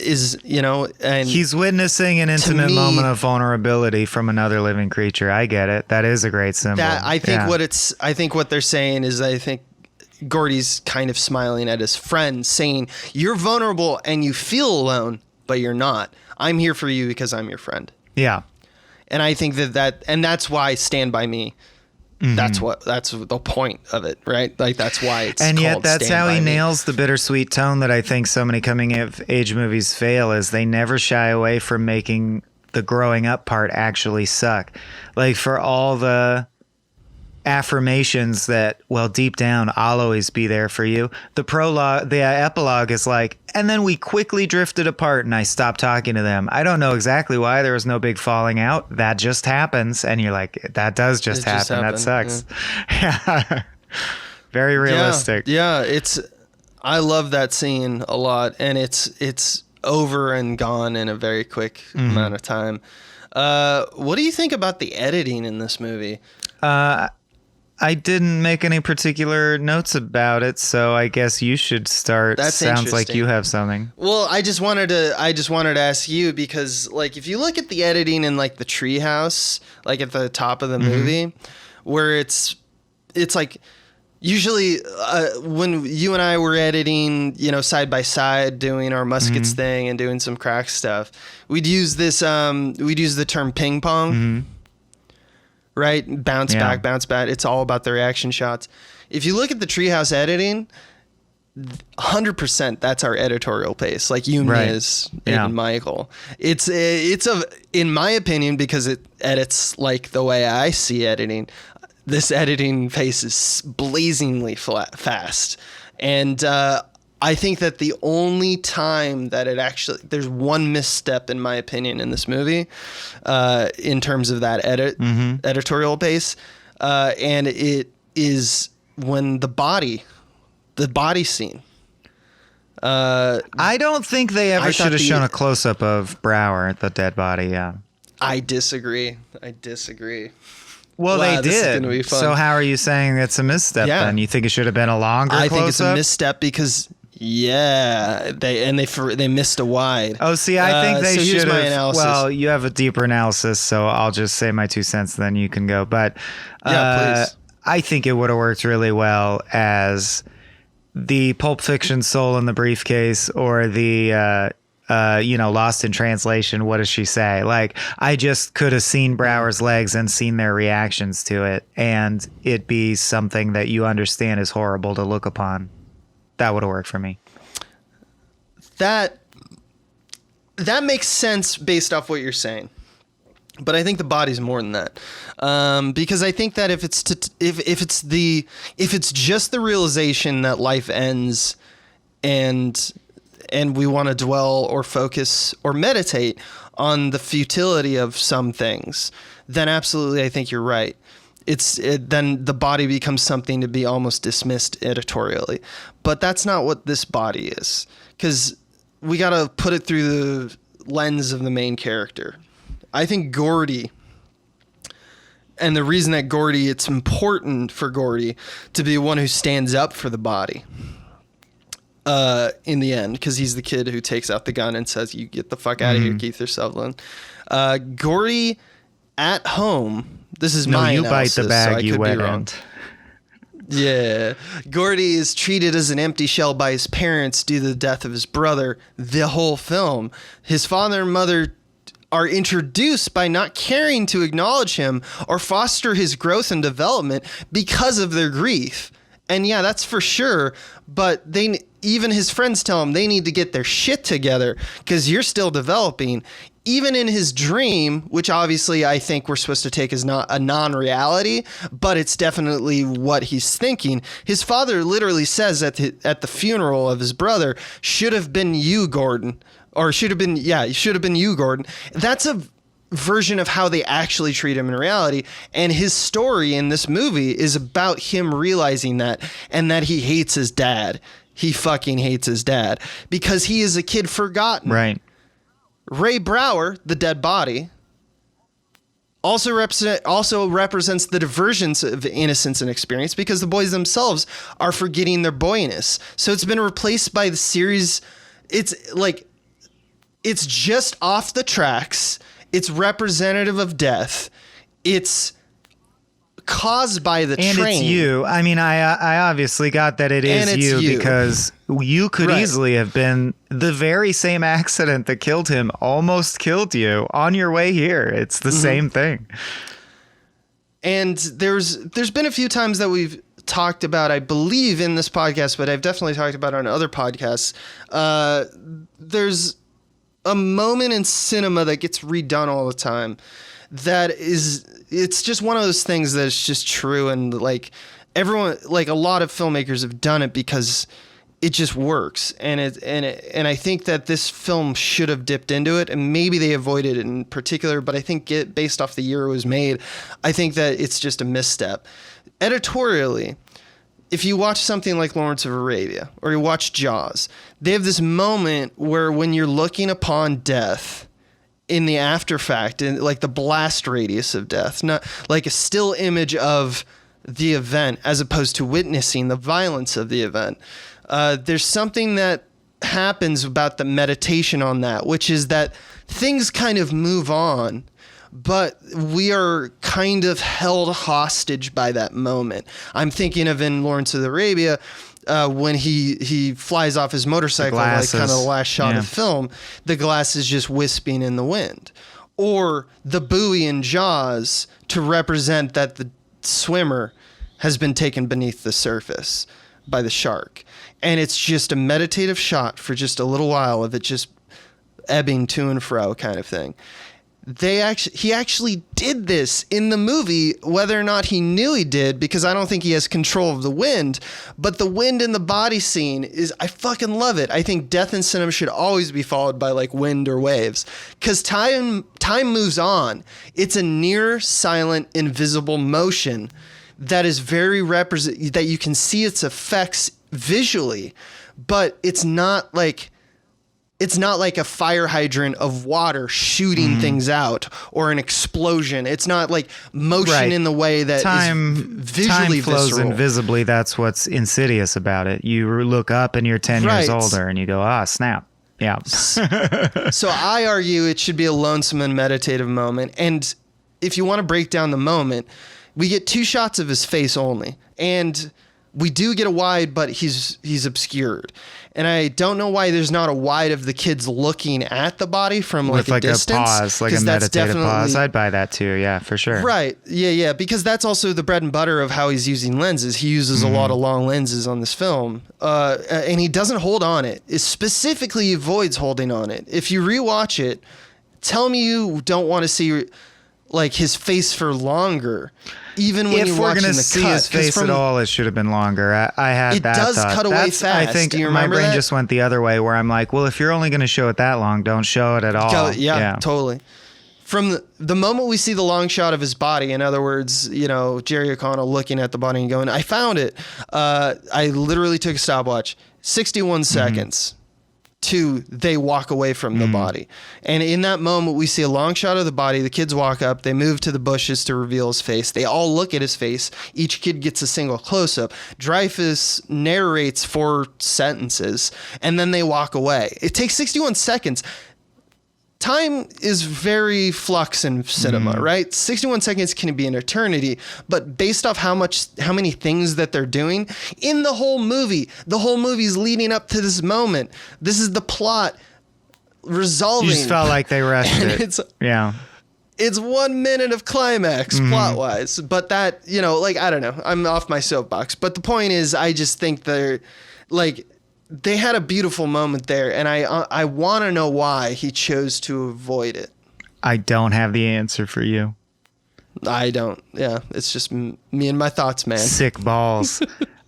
And he's witnessing an intimate moment of vulnerability from another living creature. I get it. That is a great symbol. I think what they're saying is, I think Gordy's kind of smiling at his friend, saying, you're vulnerable and you feel alone, but you're not. I'm here for you because I'm your friend. Yeah. And I think and that's why Stand By Me. That's the point of it, right? Like that's why it's and called yet that's Stand how By he Me. nails the bittersweet tone that I think so many coming of age movies fail, is they never shy away from making the growing up part actually suck. Like for all the affirmations that, well, deep down I'll always be there for you, the epilogue is like, and then we quickly drifted apart and I stopped talking to them. I don't know exactly why. There was no big falling out. That just happens. And you're like, that does just happen. That sucks. Yeah. Very realistic. Yeah, I love that scene a lot, and it's over and gone in a very quick amount of time. What do you think about the editing in this movie? I didn't make any particular notes about it, so I guess you should start. That sounds like you have something. Well, I just wanted to ask you, because like if you look at the editing in like the treehouse, like at the top of the movie, where it's like Usually, when you and I were editing, side by side, doing our muskets thing and doing some crack stuff, we'd use this. We'd use the term ping pong, right? Bounce back, bounce back. It's all about the reaction shots. If you look at the Treehouse editing, 100% that's our editorial pace. Like you, Miz, and Michael. It's in my opinion, because it edits like the way I see editing. This editing pace is blazingly fast. And I think that the only time that there's one misstep, in my opinion, in this movie, in terms of that editorial pace. And it is when the body scene. I don't think they ever should have shown a close-up of Brower, the dead body, I disagree. Well, wow, they did. Be fun. So how are you saying it's a misstep then? You think it should have been a longer close-up? I think it's a misstep because, they missed a wide. Oh, see, I think they should have. My analysis. Well, you have a deeper analysis, so I'll just say my 2 cents, then you can go. But please. I think it would have worked really well as the Pulp Fiction Soul in the Briefcase or the... Lost in Translation, what does she say? Like, I just could have seen Brower's legs and seen their reactions to it, and it be something that you understand is horrible to look upon. That would have worked for me. That makes sense based off what you're saying. But I think the body's more than that, because I think that if it's just the realization that life ends, and we want to dwell or focus or meditate on the futility of some things, then absolutely, I think you're right. Then the body becomes something to be almost dismissed editorially. But that's not what this body is, because we got to put it through the lens of the main character. I think Gordy, and the reason that it's important for Gordy to be one who stands up for the body. In the end, because he's the kid who takes out the gun and says, "You get the fuck out of here, Keith or Sutherland." Gordy at home. This is my analysis, bite the bag, so I you could wet be wrong. end. Yeah, Gordy is treated as an empty shell by his parents due to the death of his brother. The whole film, his father and mother are introduced by not caring to acknowledge him or foster his growth and development because of their grief. And yeah, that's for sure. But even his friends tell him they need to get their shit together because you're still developing. Even in his dream, which obviously I think we're supposed to take as not a non-reality, but it's definitely what he's thinking. His father literally says at the funeral of his brother, "Should have been you, Gordon," or should have been you, Gordon. That's a version of how they actually treat him in reality, and his story in this movie is about him realizing that, and that he hates his dad. He fucking hates his dad because he is a kid forgotten. Right. Ray Brower, the dead body, also represents the divergence of innocence and experience because the boys themselves are forgetting their boyness. So it's been replaced by the series. It's just off the tracks. It's representative of death. It's caused by the train. And it's you. I mean, I obviously got that it is you because you could easily have been the very same accident that killed him, almost killed you on your way here. It's the same thing. And there's been a few times that we've talked about, I believe in this podcast, but I've definitely talked about it on other podcasts. There's a moment in cinema that gets redone all the time. It's just one of those things that's just true, and like everyone, like a lot of filmmakers have done it because it just works, and I think that this film should have dipped into it, and maybe they avoided it in particular, but I think based off the year it was made, I think that it's just a misstep. Editorially, if you watch something like Lawrence of Arabia or you watch Jaws, they have this moment where when you're looking upon death in the after fact, in like the blast radius of death, not like a still image of the event as opposed to witnessing the violence of the event. There's something that happens about the meditation on that, which is that things kind of move on, but we are kind of held hostage by that moment. I'm thinking of in Lawrence of Arabia, when he flies off his motorcycle, like kind of the last shot of the film, the glass is just wisping in the wind. Or the buoy in Jaws to represent that the swimmer has been taken beneath the surface by the shark. And it's just a meditative shot for just a little while of it just ebbing to and fro kind of thing. He actually did this in the movie, whether or not he knew he did, because I don't think he has control of the wind. But the wind in the body scene I fucking love it. I think death in cinema should always be followed by like wind or waves, because time moves on. It's a near silent, invisible motion that is very that you can see its effects visually, but it's not like a fire hydrant of water shooting things out or an explosion. It's not like motion in the way that is visually time flows visceral. invisibly. That's what's insidious about it. You look up and you're 10 years older and you go, snap. Yeah. So I argue it should be a lonesome and meditative moment. And if you want to break down the moment, we get 2 shots of his face only. And we do get a wide, but he's obscured. And I don't know why there's not a wide of the kids looking at the body from like a distance. A pause, like a meditative pause. I'd buy that too. Yeah, for sure. Right. Yeah. Because that's also the bread and butter of how he's using lenses. He uses a lot of long lenses on this film. And he doesn't hold on it. It specifically avoids holding on it. If you rewatch it, tell me you don't want to see like his face for longer. Even when if we're going to see his face at all, it should have been longer. I had that thought. It does cut away fast. I think Do you my remember brain that? just went the other way, where I'm like, well, if you're only going to show it that long, don't show it at all. Yeah, totally. From the moment we see the long shot of his body, in other words, Jerry O'Connell looking at the body and going, I found it. I literally took a stopwatch. 61 seconds. To they walk away from the body. And in that moment, we see a long shot of the body. The kids walk up. They move to the bushes to reveal his face. They all look at his face. Each kid gets a single close-up. Dreyfuss narrates 4 sentences, and then they walk away. It takes 61 seconds. Time is very flux in cinema, right? 61 seconds can be an eternity, but based off how many things that they're doing in the whole movie's leading up to this moment. This is the plot resolving. You just felt like they rushed it. It's 1 minute of climax plot wise, but that, I don't know. I'm off my soapbox, but the point is, I just think they're like, they had a beautiful moment there, and I want to know why he chose to avoid it. I don't have the answer for you. I don't. Yeah, it's just me and my thoughts, man. Sick balls.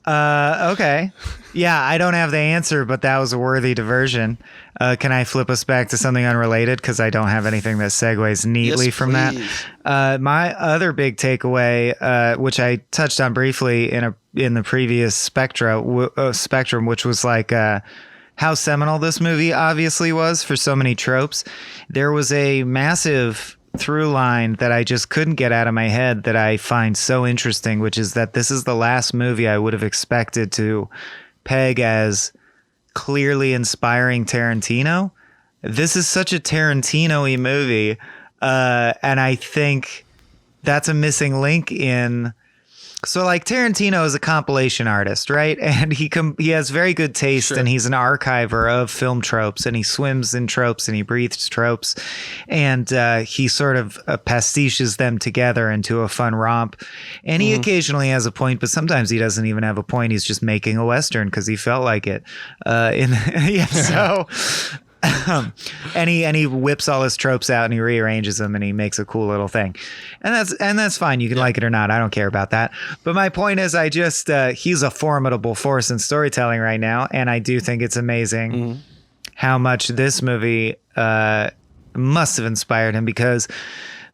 Okay. Yeah, I don't have the answer, but that was a worthy diversion. Can I flip us back to something unrelated? Because I don't have anything that segues neatly from that. My other big takeaway, which I touched on briefly in the previous spectrum, which was like how seminal this movie obviously was for so many tropes. There was a massive through line that I just couldn't get out of my head that I find so interesting, which is that this is the last movie I would have expected to peg as clearly inspiring Tarantino. This is such a Tarantino-y movie, and I think that's a missing link in... So like Tarantino is a compilation artist, right? And he has very good taste, and he's an archiver of film tropes, and he swims in tropes and he breathes tropes, and he sort of pastiches them together into a fun romp. And he occasionally has a point, but sometimes he doesn't even have a point. He's just making a Western because he felt like it. And he whips all his tropes out and he rearranges them and he makes a cool little thing, and that's fine. You can like it or not. I don't care about that. But my point is, I just he's a formidable force in storytelling right now, and I do think it's amazing how much this movie must have inspired him, because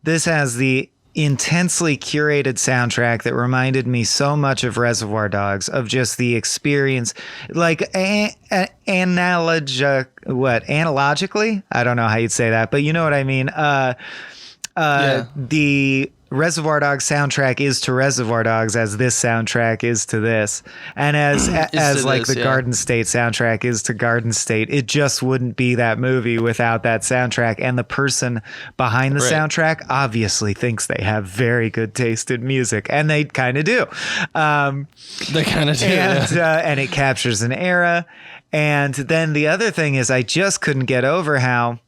this has the intensely curated soundtrack that reminded me so much of Reservoir Dogs, of just the experience, like analogically, I don't know how you'd say that, but you know what I mean. The Reservoir Dogs soundtrack is to Reservoir Dogs as this soundtrack is to this, and as like this, the Garden State soundtrack is to Garden State. It just wouldn't be that movie without that soundtrack. And the person behind the soundtrack obviously thinks they have very good taste in music, and they kind of do. They kind of do, and it captures an era. And then the other thing is, I just couldn't get over how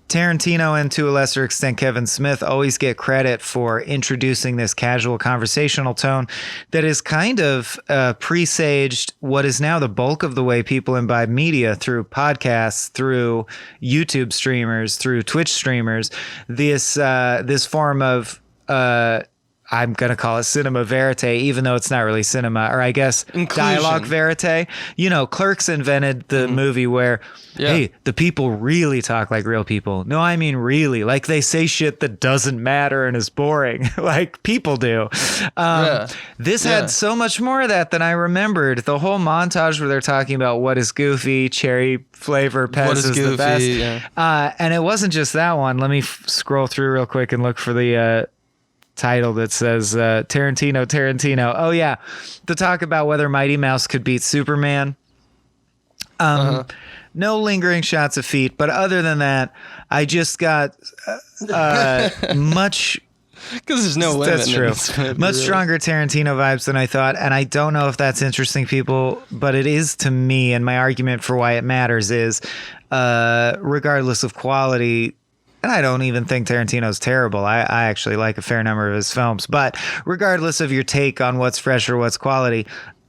Tarantino and to a lesser extent Kevin Smith always get credit for introducing this casual conversational tone that is kind of presaged what is now the bulk of the way people imbibe media through podcasts, through YouTube streamers, through Twitch streamers. This form of I'm going to call it cinema verite, even though it's not really cinema, or I guess dialogue verite. You know, Clerks invented the movie where, hey, the people really talk like real people. No, I mean really. Like they say shit that doesn't matter and is boring, like people do. This had so much more of that than I remembered. The whole montage where they're talking about what is goofy, cherry flavor Pez is the best. And it wasn't just that one. Let me scroll through real quick and look for the title that says Tarantino. Oh yeah, to talk about whether Mighty Mouse could beat Superman. No lingering shots of feet, but other than that, I just got much. Because there's no women. That's true. Much stronger Tarantino vibes than I thought, and I don't know if that's interesting, people, but it is to me. And my argument for why it matters is, regardless of quality. And I don't even think Tarantino's terrible. I actually like a fair number of his films. But regardless of your take on what's fresh or what's quality,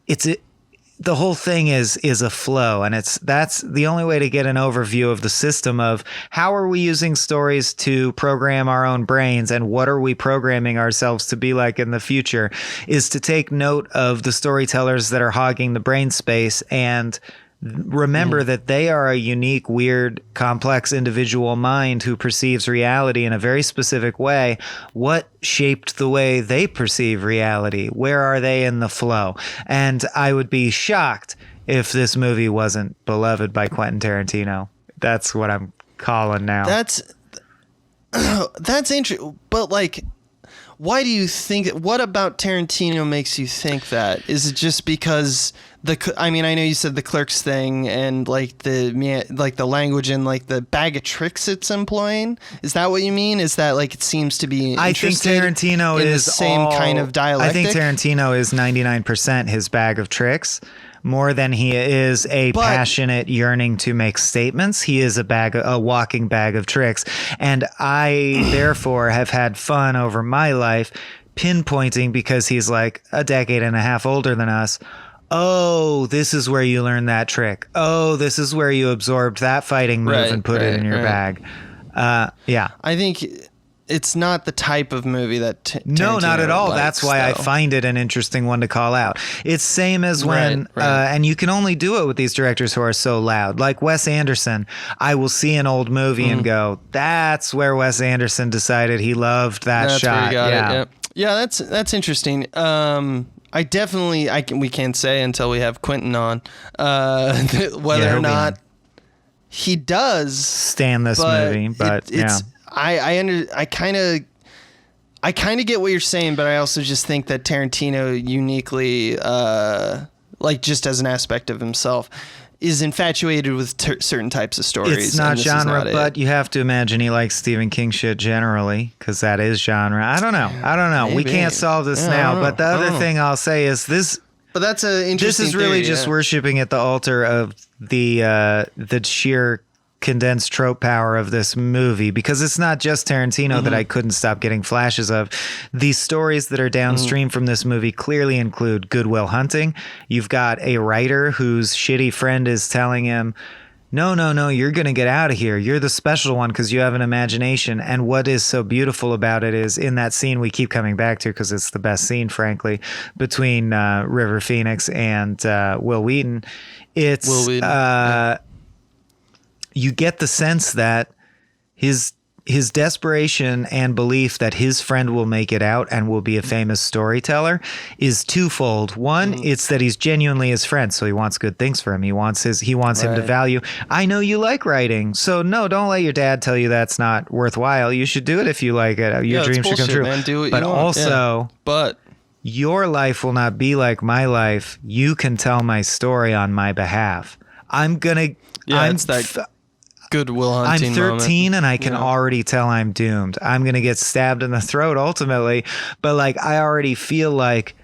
the whole thing is a flow. And that's the only way to get an overview of the system of how are we using stories to program our own brains and what are we programming ourselves to be like in the future, is to take note of the storytellers that are hogging the brain space and remember that they are a unique, weird, complex individual mind who perceives reality in a very specific way. What shaped the way they perceive reality? Where are they in the flow? And I would be shocked if this movie wasn't beloved by Quentin Tarantino. That's what I'm calling now. That's interesting. But like, why do you think? What about Tarantino makes you think that? Is it just because I mean, I know you said the Clerks thing and like the language and like the bag of tricks it's employing. Is that what you mean? Is that like it seems to be? I think Tarantino is the same kind of dialectic. I think Tarantino is 99% his bag of tricks. More than he is a passionate yearning to make statements. He is a walking bag of tricks. And I, therefore, have had fun over my life pinpointing, because he's like a decade and a half older than us. Oh, this is where you learned that trick. Oh, this is where you absorbed that fighting move and put it in your bag. Yeah. I think it's not the type of movie that Tarantino No, not at all. likes, That's why I find it an interesting one to call out. It's same as when, and you can only do it with these directors who are so loud. Like Wes Anderson, I will see an old movie and go, that's where Wes Anderson decided he loved that shot. Where he got it. Yeah, that's interesting. We can't say until we have Quentin on whether or not he does stand this movie, but I kind of get what you're saying, but I also just think that Tarantino uniquely, like just as an aspect of himself, is infatuated with certain types of stories. It's not genre, but you have to imagine he likes Stephen King shit generally, because that is genre. I don't know. Maybe. We can't solve this now, but the other thing I'll say is this. But that's an interesting. This is really theory, just worshiping at the altar of the sheer condensed trope power of this movie, because it's not just Tarantino that I couldn't stop getting flashes of. These stories that are downstream from this movie clearly include Good Will Hunting. You've got a writer whose shitty friend is telling him, no, you're going to get out of here. You're the special one because you have an imagination. And what is so beautiful about it is in that scene we keep coming back to, because it's the best scene, frankly, between River Phoenix and Will Wheaton. You get the sense that his his desperation and belief that his friend will make it out and will be a famous storyteller is twofold. One, it's that he's genuinely his friend, so he wants good things for him. He wants him to value. I know you like writing, so no, don't let your dad tell you that's not worthwhile. You should do it if you like it. Your dreams should come true. Man. Do what but you want. also, but your life will not be like my life. You can tell my story on my behalf. It's that Goodwill Hunting. I'm 13 moment. and I can already tell I'm doomed. I'm going to get stabbed in the throat ultimately. But like, I already feel like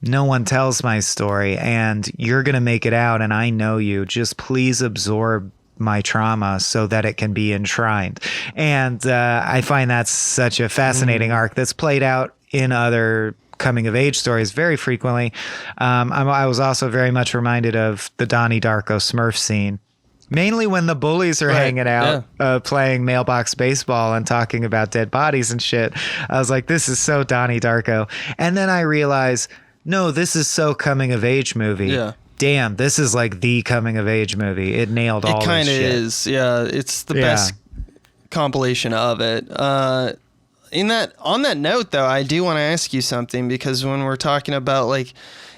no one tells my story and you're going to make it out. And I know you. Just please absorb my trauma so that it can be enshrined. And I find that's such a fascinating arc that's played out in other coming of age stories very frequently. I was also very much reminded of the Donnie Darko Smurf scene. Mainly when the bullies are hanging out, playing mailbox baseball and talking about dead bodies and shit. I was like, this is so Donnie Darko. And then I realized, no, this is so coming of age movie. Yeah. Damn, this is like the coming of age movie. It nailed all this shit. It kind of is. Yeah, it's the best compilation of it. On that note, though, I do want to ask you something, because when we're talking about like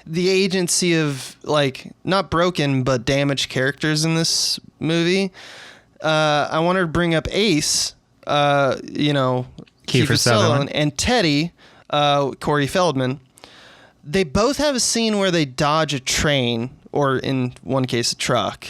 the agency of like not broken but damaged characters in this movie, I wanted to bring up Ace, Kiefer Sutherland, and Teddy, Corey Feldman. They both have a scene where they dodge a train, or in one case a truck.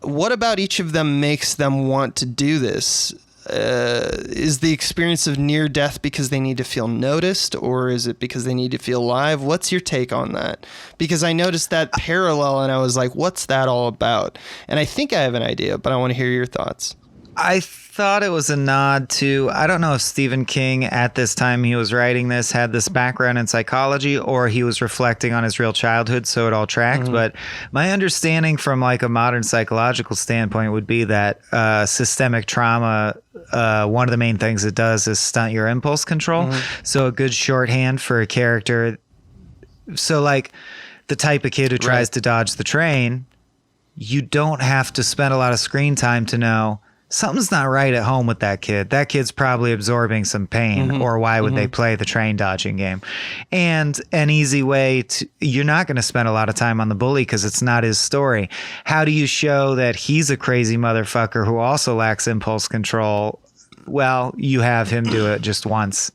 What about each of them makes them want to do this? Is the experience of near death because they need to feel noticed, or is it because they need to feel alive? What's your take on that? Because I noticed that parallel and I was like, what's that all about? And I think I have an idea, but I want to hear your thoughts. I thought it was a nod to, I don't know if Stephen King at this time he was writing this had this background in psychology, or he was reflecting on his real childhood, so it all tracked. But my understanding from like a modern psychological standpoint would be that systemic trauma, one of the main things it does is stunt your impulse control. So a good shorthand for a character. So like the type of kid who tries to dodge the train, you don't have to spend a lot of screen time to know something's not right at home with that kid. That kid's probably absorbing some pain, or why would they play the train dodging game? And an easy way to, you're not going to spend a lot of time on the bully because it's not his story. How do you show that he's a crazy motherfucker who also lacks impulse control? Well, you have him do it just once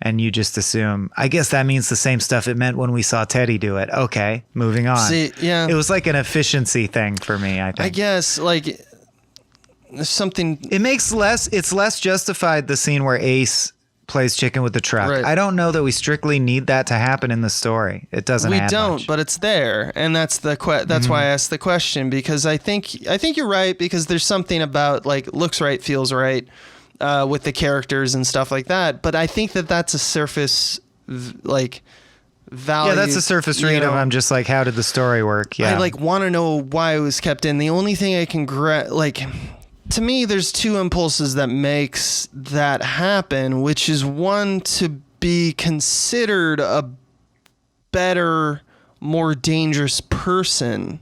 and you just assume. I guess that means the same stuff it meant when we saw Teddy do it. Okay, moving on. See, yeah. It was like an efficiency thing for me, I think. I guess, like, there's something... It's less justified, the scene where Ace plays chicken with the truck. Right. I don't know that we strictly need that to happen in the story. It doesn't add much. But it's there, and that's that's why I asked the question, because I think you're right, because there's something about, like, looks right, feels right, with the characters and stuff like that. But I think that's a surface, like, value. Yeah, that's a surface read of, I'm just like, how did the story work? Yeah, I like want to know why it was kept in. The only thing I can to me, there's two impulses that makes that happen, which is one, to be considered a better, more dangerous person,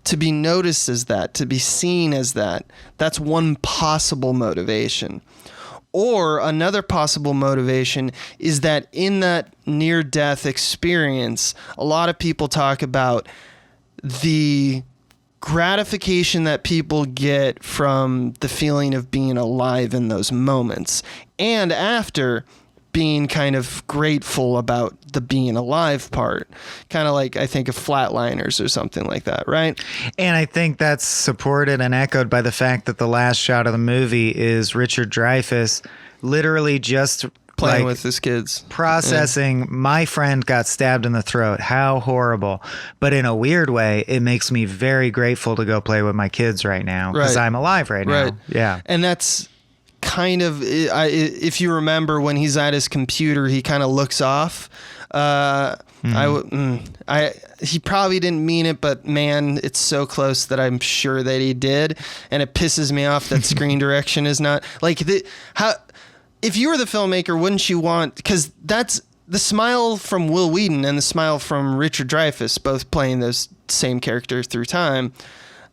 to be noticed as that, to be seen as that. That's one possible motivation. Or another possible motivation is that in that near-death experience, a lot of people talk about the gratification that people get from the feeling of being alive in those moments, and after being kind of grateful about the being alive part, kind of like I think of Flatliners or something like that, right? And I think that's supported and echoed by the fact that the last shot of the movie is Richard Dreyfuss literally just playing with his kids, processing, my friend got stabbed in the throat. How horrible. But in a weird way, it makes me very grateful to go play with my kids right now because I'm alive right now. Yeah. And that's kind of, if you remember when he's at his computer, he kind of looks off. He probably didn't mean it, but man, it's so close that I'm sure that he did. And it pisses me off that screen direction is not like if you were the filmmaker, wouldn't you want, because that's the smile from Will Wheaton and the smile from Richard Dreyfuss, both playing those same characters through time.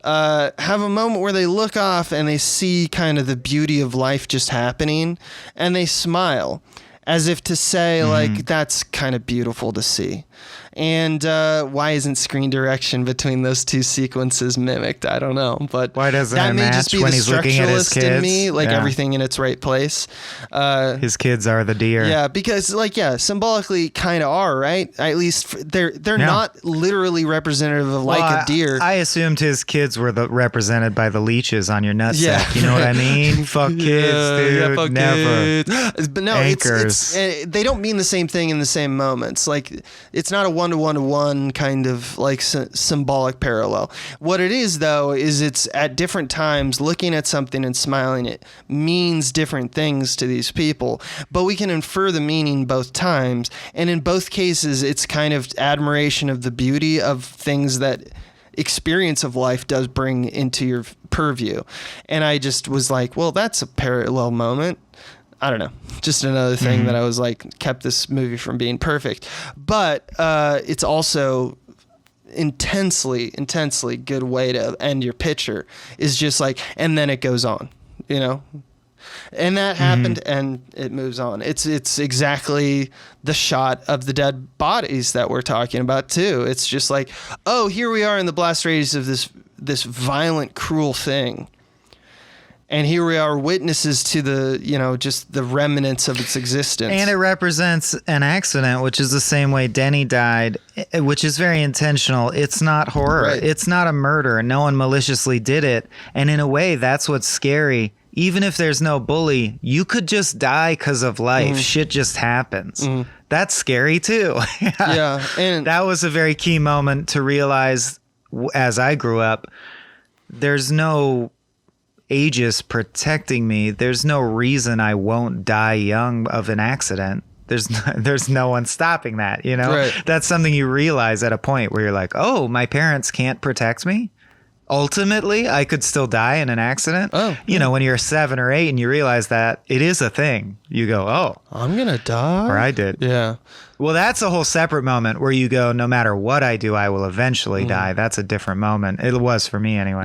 have a moment where they look off and they see kind of the beauty of life just happening, and they smile as if to say, like, that's kind of beautiful to see. And why isn't screen direction between those two sequences mimicked? I don't know, but why doesn't that it may match just be when the he's looking at his structuralist in kids? me, like Yeah. everything in its right place. His kids are the deer. Yeah, because symbolically kind of are, right? At least they're not literally representative of Well, a deer. I assumed his kids were represented by the leeches on your nutsack. Yeah. You know what I mean? Fuck kids, dude. fuck Never. kids. But no, Anchors. they don't mean the same thing in the same moments. Like, it's not a one-to-one-to-one kind of like symbolic parallel. What it is, though, is it's at different times looking at something and smiling. It means different things to these people, but we can infer the meaning both times. And in both cases, it's kind of admiration of the beauty of things that experience of life does bring into your purview. And I just was like, well, that's a parallel moment. I don't know, just another thing that I was like, kept this movie from being perfect. But it's also intensely good way to end your picture, is just like, and then it goes on, you know? And that happened, and it moves on. It's exactly the shot of the dead bodies that we're talking about too. It's just like, oh, here we are in the blast radius of this violent, cruel thing. And here we are, witnesses to the, just the remnants of its existence. And it represents an accident, which is the same way Denny died, which is very intentional. It's not horror. Right. It's not a murder. No one maliciously did it. And in a way, that's what's scary. Even if there's no bully, you could just die because of life. Shit just happens. That's scary too. Yeah. And that was a very key moment to realize as I grew up, there's no aegis protecting me. There's no reason I won't die young of an accident. There's no one stopping that, you know? Right. That's something you realize at a point where you're like, oh, my parents can't protect me? Ultimately, I could still die in an accident. Oh, you know, when you're 7 or 8 and you realize that it is a thing, you go, oh, I'm going to die. or I did. Yeah. Well, that's a whole separate moment where you go, no matter what I do, I will eventually die. That's a different moment. It was for me anyway.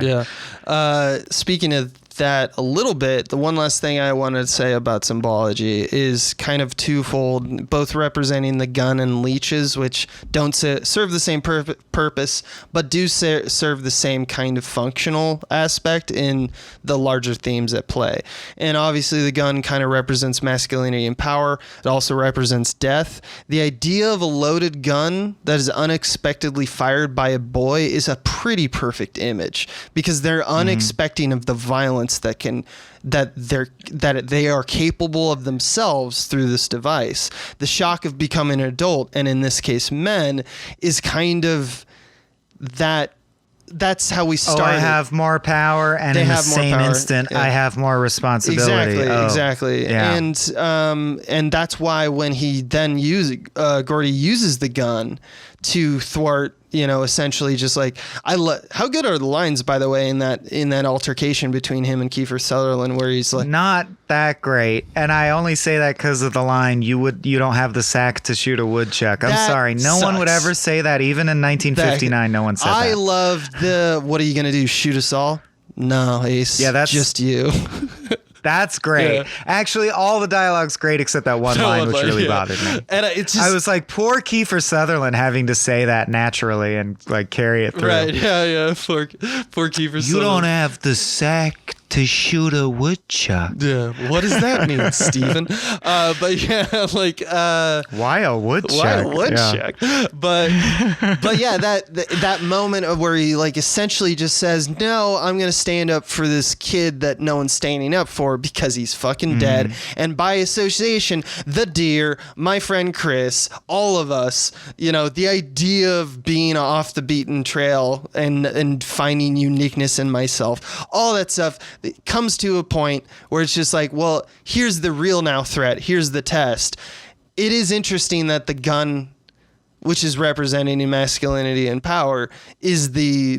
Yeah. Speaking of that a little bit, the one last thing I wanted to say about symbology is kind of twofold, both representing the gun and leeches, which don't serve the same purpose, but do serve the same kind of functional aspect in the larger themes at play. And obviously the gun kind of represents masculinity and power. It also represents death. The idea of a loaded gun that is unexpectedly fired by a boy is a pretty perfect image, because they're unexpecting of the violence that they are capable of themselves through this device. The shock of becoming an adult, and in this case men, is kind of that's how we started. Oh, I have more power, and They in the have more same power, instant, yeah. I have more responsibility. Exactly. Yeah. And that's why when he then Gordy uses the gun to thwart, essentially just like, how good are the lines, by the way, in that altercation between him and Kiefer Sutherland, where he's like, Not that great, and I only say that because of the line, you don't have the sack to shoot a woodchuck. I'm That sorry, no one would sucks. ever say that. Even in 1959, no one said I that. love what are you gonna do, shoot us all? No, Ace. Yeah, that's- just you. That's great. Yeah. Actually, all the dialogue's great except that one line, which really bothered me. And it's just I was like, poor Kiefer Sutherland having to say that naturally and like carry it through. right. Yeah. Poor Kiefer You Sutherland. don't have the sack to shoot a woodchuck. Yeah, what does that mean, Steven? But yeah, like Why a woodchuck? why a woodchuck? But yeah, that moment of where he like essentially just says, "No, I'm gonna stand up for this kid that no one's standing up for because he's fucking dead." And by association, the deer, my friend Chris, all of us, the idea of being off the beaten trail and finding uniqueness in myself, all that stuff. It comes to a point where it's just like, well, here's the real now threat. Here's the test. It is interesting that the gun, which is representing masculinity and power, is the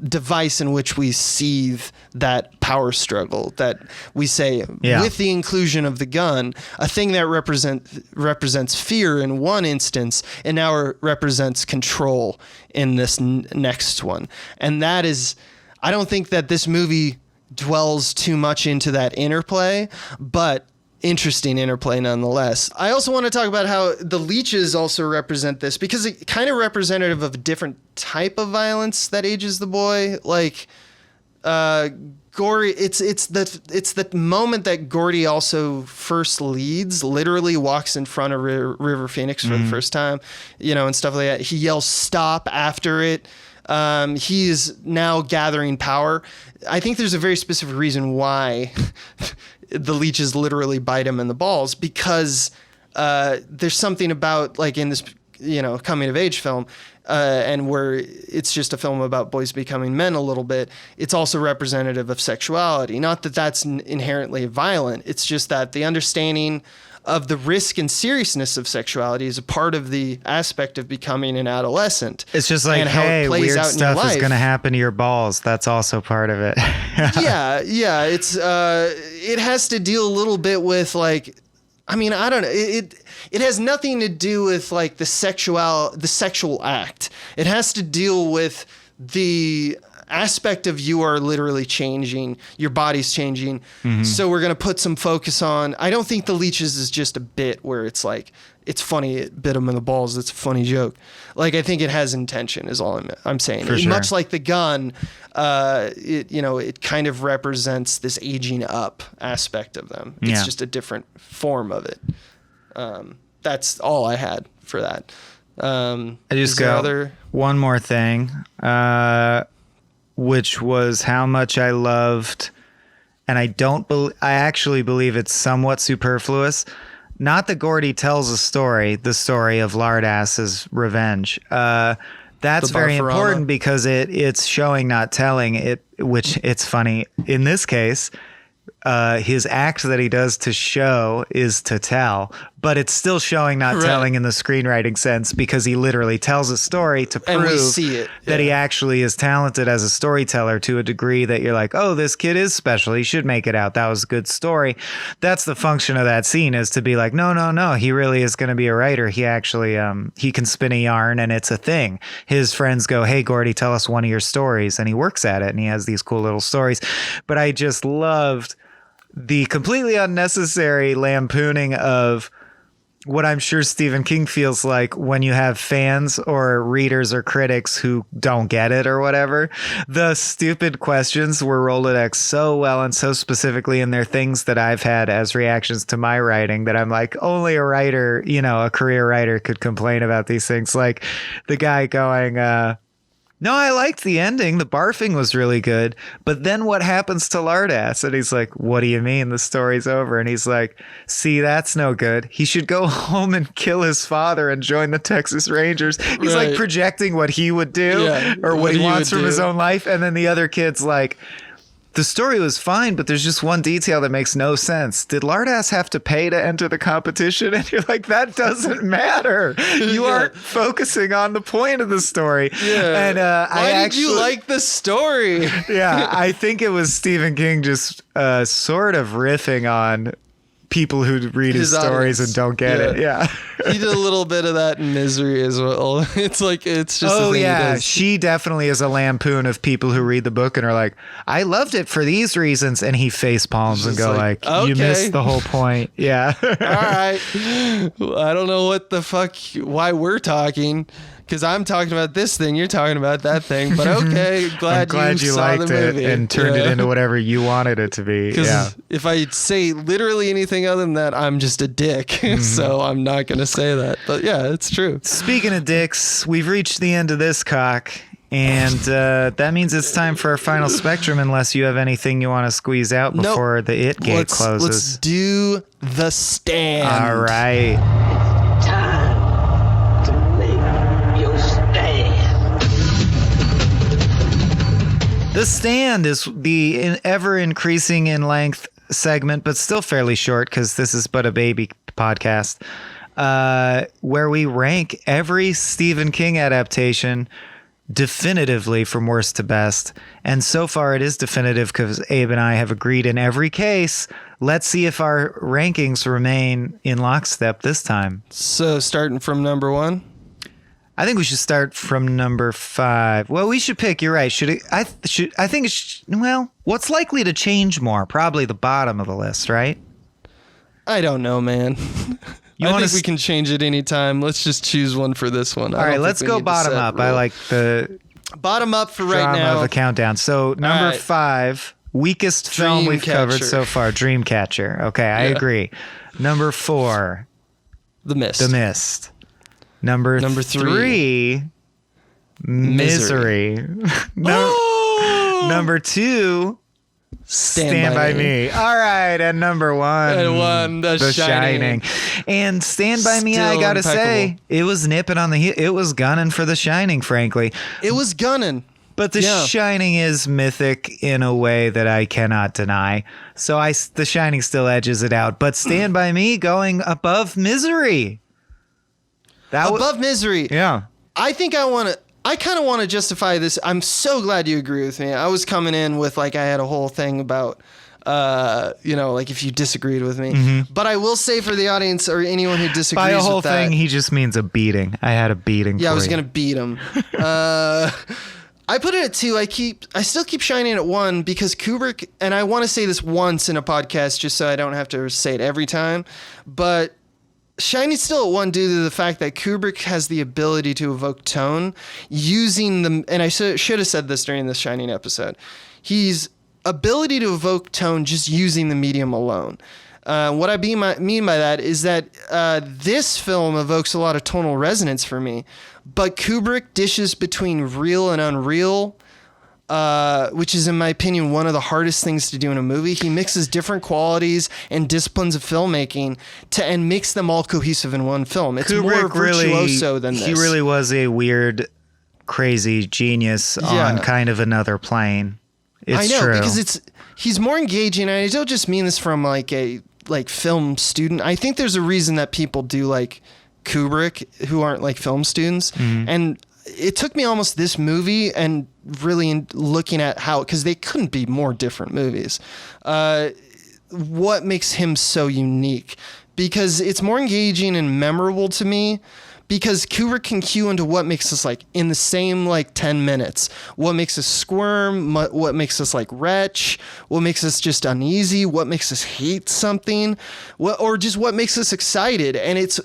device in which we seethe that power struggle, that we say with the inclusion of the gun, a thing that represents fear in one instance and now represents control in this next one. And that is, I don't think that this movie dwells too much into that interplay, but interesting interplay nonetheless. I also want to talk about how the leeches also represent this, because it kind of representative of a different type of violence that ages the boy. Like Gordy, it's the moment that Gordy also first leads, literally walks in front of River Phoenix for the first time, and stuff like that. He yells stop after it. He is now gathering power. I think there's a very specific reason why the leeches literally bite him in the balls, because there's something about, like, in this, coming of age film, and where it's just a film about boys becoming men a little bit, it's also representative of sexuality. Not that that's inherently violent. It's just that the understanding of the risk and seriousness of sexuality is a part of the aspect of becoming an adolescent. It's just like, hey, weird stuff is going to happen to your balls. That's also part of it. Yeah. It's it has to deal a little bit with, like, I mean, I don't know. It has nothing to do with, like, the sexual act. It has to deal with the aspect of you are literally changing, your body's changing. So we're going to put some focus on, I don't think the leeches is just a bit where it's like, it's funny, it bit him in the balls, it's a funny joke. Like, I think it has intention is all I'm saying. For sure. Much like the gun, it kind of represents this aging up aspect of them. It's just a different form of it. That's all I had for that. I just got one more thing, which was how much I loved, and I actually believe it's somewhat superfluous. Not that Gordy tells the story of Lardass's revenge. That's very important because it's showing, not telling it, which it's funny. In this case, his act that he does to show is to tell, but it's still showing, not telling in the screenwriting sense, because he literally tells a story to prove that he actually is talented as a storyteller to a degree that you're like, oh, this kid is special. He should make it out. That was a good story. That's the function of that scene, is to be like, no, he really is going to be a writer. He actually, he can spin a yarn and it's a thing. His friends go, hey, Gordy, tell us one of your stories. And he works at it and he has these cool little stories. But I just loved the completely unnecessary lampooning of what I'm sure Stephen King feels like when you have fans or readers or critics who don't get it or whatever. The stupid questions were Rolodexed so well and so specifically, and they're things that I've had as reactions to my writing that I'm like, only a writer, a career writer could complain about these things. Like the guy going, no, I liked the ending. The barfing was really good. But then what happens to Lardass? And he's like, what do you mean? The story's over. And he's like, see, that's no good. He should go home and kill his father and join the Texas Rangers. He's like projecting what he would do or what he wants from his own life. And then the other kid's like, the story was fine, but there's just one detail that makes no sense. Did Lardass have to pay to enter the competition? And you're like, that doesn't matter. You aren't focusing on the point of the story. Yeah. And why did you like the story? Yeah, I think it was Stephen King just sort of riffing on people who read his stories and don't get it. Yeah. He did a little bit of that in Misery as well. It's like, it's just oh yeah, she definitely is a lampoon of people who read the book and are like, I loved it for these reasons, and he face palms and go like, you missed the whole point. Yeah. All right, I don't know what the fuck, why we're talking, because I'm talking about this thing, you're talking about that thing, but okay, glad you saw liked the movie it and turned it into whatever you wanted it to be. Because if I say literally anything other than that, I'm just a dick. So I'm not going to say that. But yeah, it's true. Speaking of dicks, we've reached the end of this cock. And that means it's time for our final spectrum, unless you have anything you want to squeeze out before the It Gate closes. Let's do The Stand. All right. Time to make your stand. The Stand is the ever increasing in length segment, but still fairly short because this is but a baby podcast, where we rank every Stephen King adaptation definitively from worst to best. And so far it is definitive because Abe and I have agreed in every case. Let's see if our rankings remain in lockstep this time. So starting from number one? I think we should start from number 5. Well, we should pick. You're right. I think it's well. What's likely to change more? Probably the bottom of the list, right? I don't know, man. I think we can change it anytime. Let's just choose one for this one. All right, let's go bottom up. I like the bottom up for right now. Of the countdown. So number 5, weakest film we've covered so far, Dreamcatcher. Okay, I agree. Number 4, The Mist. The Mist. Number 3, Misery. Number 2, Stand By Me. All right, and number 1, The Shining. And Stand By Me, I gotta say, it was nipping on the heel. It was gunning for The Shining, frankly. It was gunning. But The Shining is mythic in a way that I cannot deny. So The Shining still edges it out. But Stand By Me going above Misery. Above Misery. Yeah. I think I kind of want to justify this. I'm so glad you agree with me. I was coming in with I had a whole thing about, if you disagreed with me. Mm-hmm. But I will say for the audience or anyone who disagrees by a whole with that, thing, he just means a beating. I had a beating. Yeah, I was going to beat him. I put it at 2. I still keep Shining at 1 because Kubrick, and I want to say this once in a podcast just so I don't have to say it every time, but Shining's still at 1 due to the fact that Kubrick has the ability to evoke tone using and I should have said this during the Shining episode, he's ability to evoke tone just using the medium alone. What I mean by that is that this film evokes a lot of tonal resonance for me, but Kubrick dishes between real and unreal, which is, in my opinion, one of the hardest things to do in a movie. He mixes different qualities and disciplines of filmmaking and makes them all cohesive in one film. It's Kubrick more virtuoso than this. He really was a weird, crazy genius on kind of another plane. It's I know, true. because he's more engaging, and I don't just mean this from a film student. I think there's a reason that people do like Kubrick who aren't film students. Mm-hmm. And it took me almost this movie and really looking at how, because they couldn't be more different movies, what makes him so unique, because it's more engaging and memorable to me. Because Kubrick can cue into what makes us in the same 10 minutes. What makes us squirm, what makes us retch, what makes us just uneasy, what makes us hate something, or just what makes us excited. And it's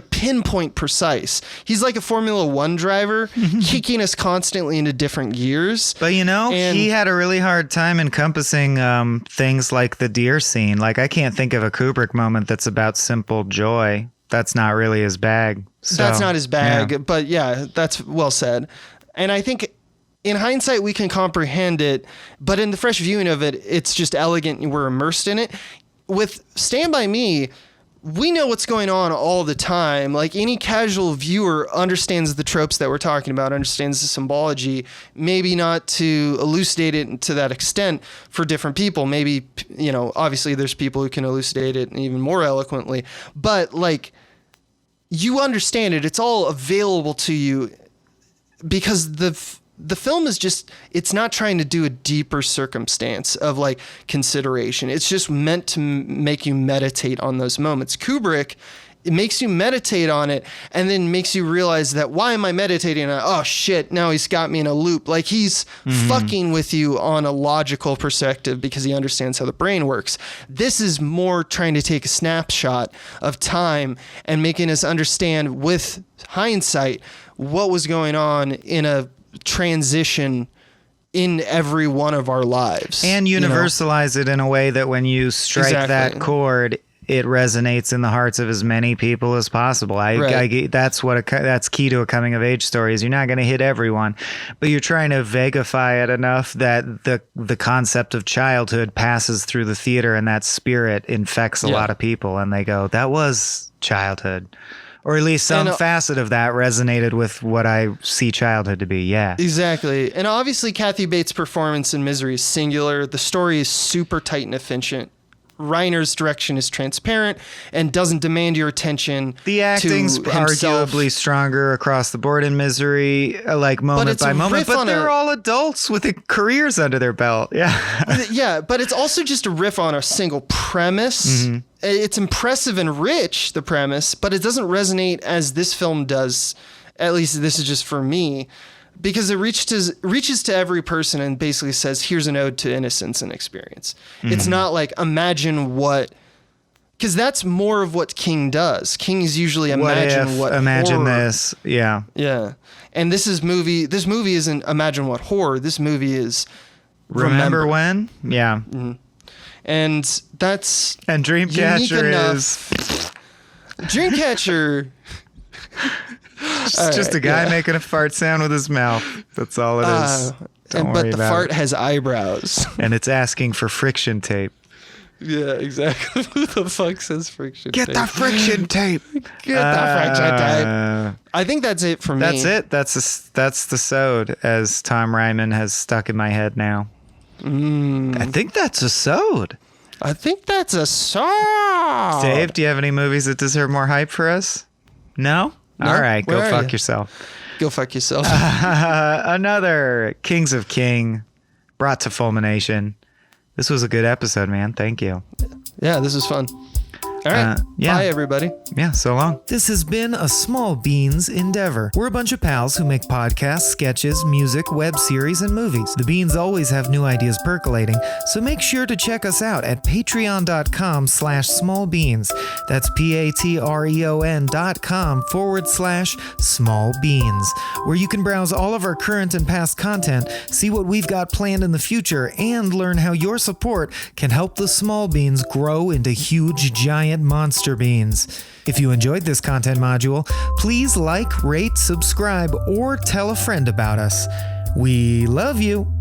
pinpoint precise. He's like a Formula One driver, kicking us constantly into different gears. But he had a really hard time encompassing things like the deer scene. I can't think of a Kubrick moment that's about simple joy. That's not really his bag. So, that's not his bag, but yeah, that's well said. And I think in hindsight, we can comprehend it, but in the fresh viewing of it, it's just elegant and we're immersed in it. With Stand By Me, we know what's going on all the time. Any casual viewer understands the tropes that we're talking about, understands the symbology, maybe not to elucidate it to that extent for different people. Maybe, obviously there's people who can elucidate it even more eloquently, but you understand it. It's all available to you because the film is just, it's not trying to do a deeper circumstance of consideration. It's just meant to make you meditate on those moments. Kubrick, it makes you meditate on it and then makes you realize that, why am I meditating on it? Oh shit, now he's got me in a loop. He's fucking with you on a logical perspective because he understands how the brain works. This is more trying to take a snapshot of time and making us understand with hindsight what was going on in a transition in every one of our lives. And universalize it in a way that when you strike that chord, it resonates in the hearts of as many people as possible. That's key to a coming of age story, is you're not going to hit everyone, but you're trying to vagify it enough that the concept of childhood passes through the theater and that spirit infects a lot of people and they go, that was childhood. Or at least some facet of that resonated with what I see childhood to be. Yeah, exactly. And obviously Kathy Bates' performance in Misery is singular. The story is super tight and efficient. Reiner's direction is transparent and doesn't demand your attention. The acting's arguably stronger across the board in Misery, moment by moment, but they're all adults with careers under their belt. Yeah. Yeah, but it's also just a riff on a single premise. Mm-hmm. It's impressive and rich, the premise, but it doesn't resonate as this film does at least this is just for me, because it reaches to every person and basically says, here's an ode to innocence and experience. It's not like imagine what, because that's more of what King does. King is usually imagine what imagine horror. this. Yeah. Yeah. And this movie isn't imagine what horror. This movie is Remember when? Yeah. And that's And Dreamcatcher is Dreamcatcher. it's just a guy making a fart sound with his mouth. That's all it is. But the fart has eyebrows. And it's asking for friction tape. Yeah, exactly. Who the fuck says friction Get tape? the friction tape. Get the friction tape. I think that's it for me. That's it. That's the sode, as Tom Ryman has stuck in my head now. I think that's a sode. I think that's a song. Dave, do you have any movies that deserve more hype for us? No? No? All right, Where go are fuck you? yourself. Go fuck yourself. Another Kings of King brought to fulmination. This was a good episode, man. Thank you. Yeah, this is fun. All right. Yeah. Bye, everybody. Yeah, so long. This has been a Small Beans endeavor. We're a bunch of pals who make podcasts, sketches, music, web series, and movies. The Beans always have new ideas percolating, so make sure to check us out at patreon.com/smallbeans. That's patreon.com/smallbeans, where you can browse all of our current and past content, see what we've got planned in the future, and learn how your support can help the Small Beans grow into huge, giant monster beans. If you enjoyed this content module, please like, rate, subscribe, or tell a friend about us. We love you.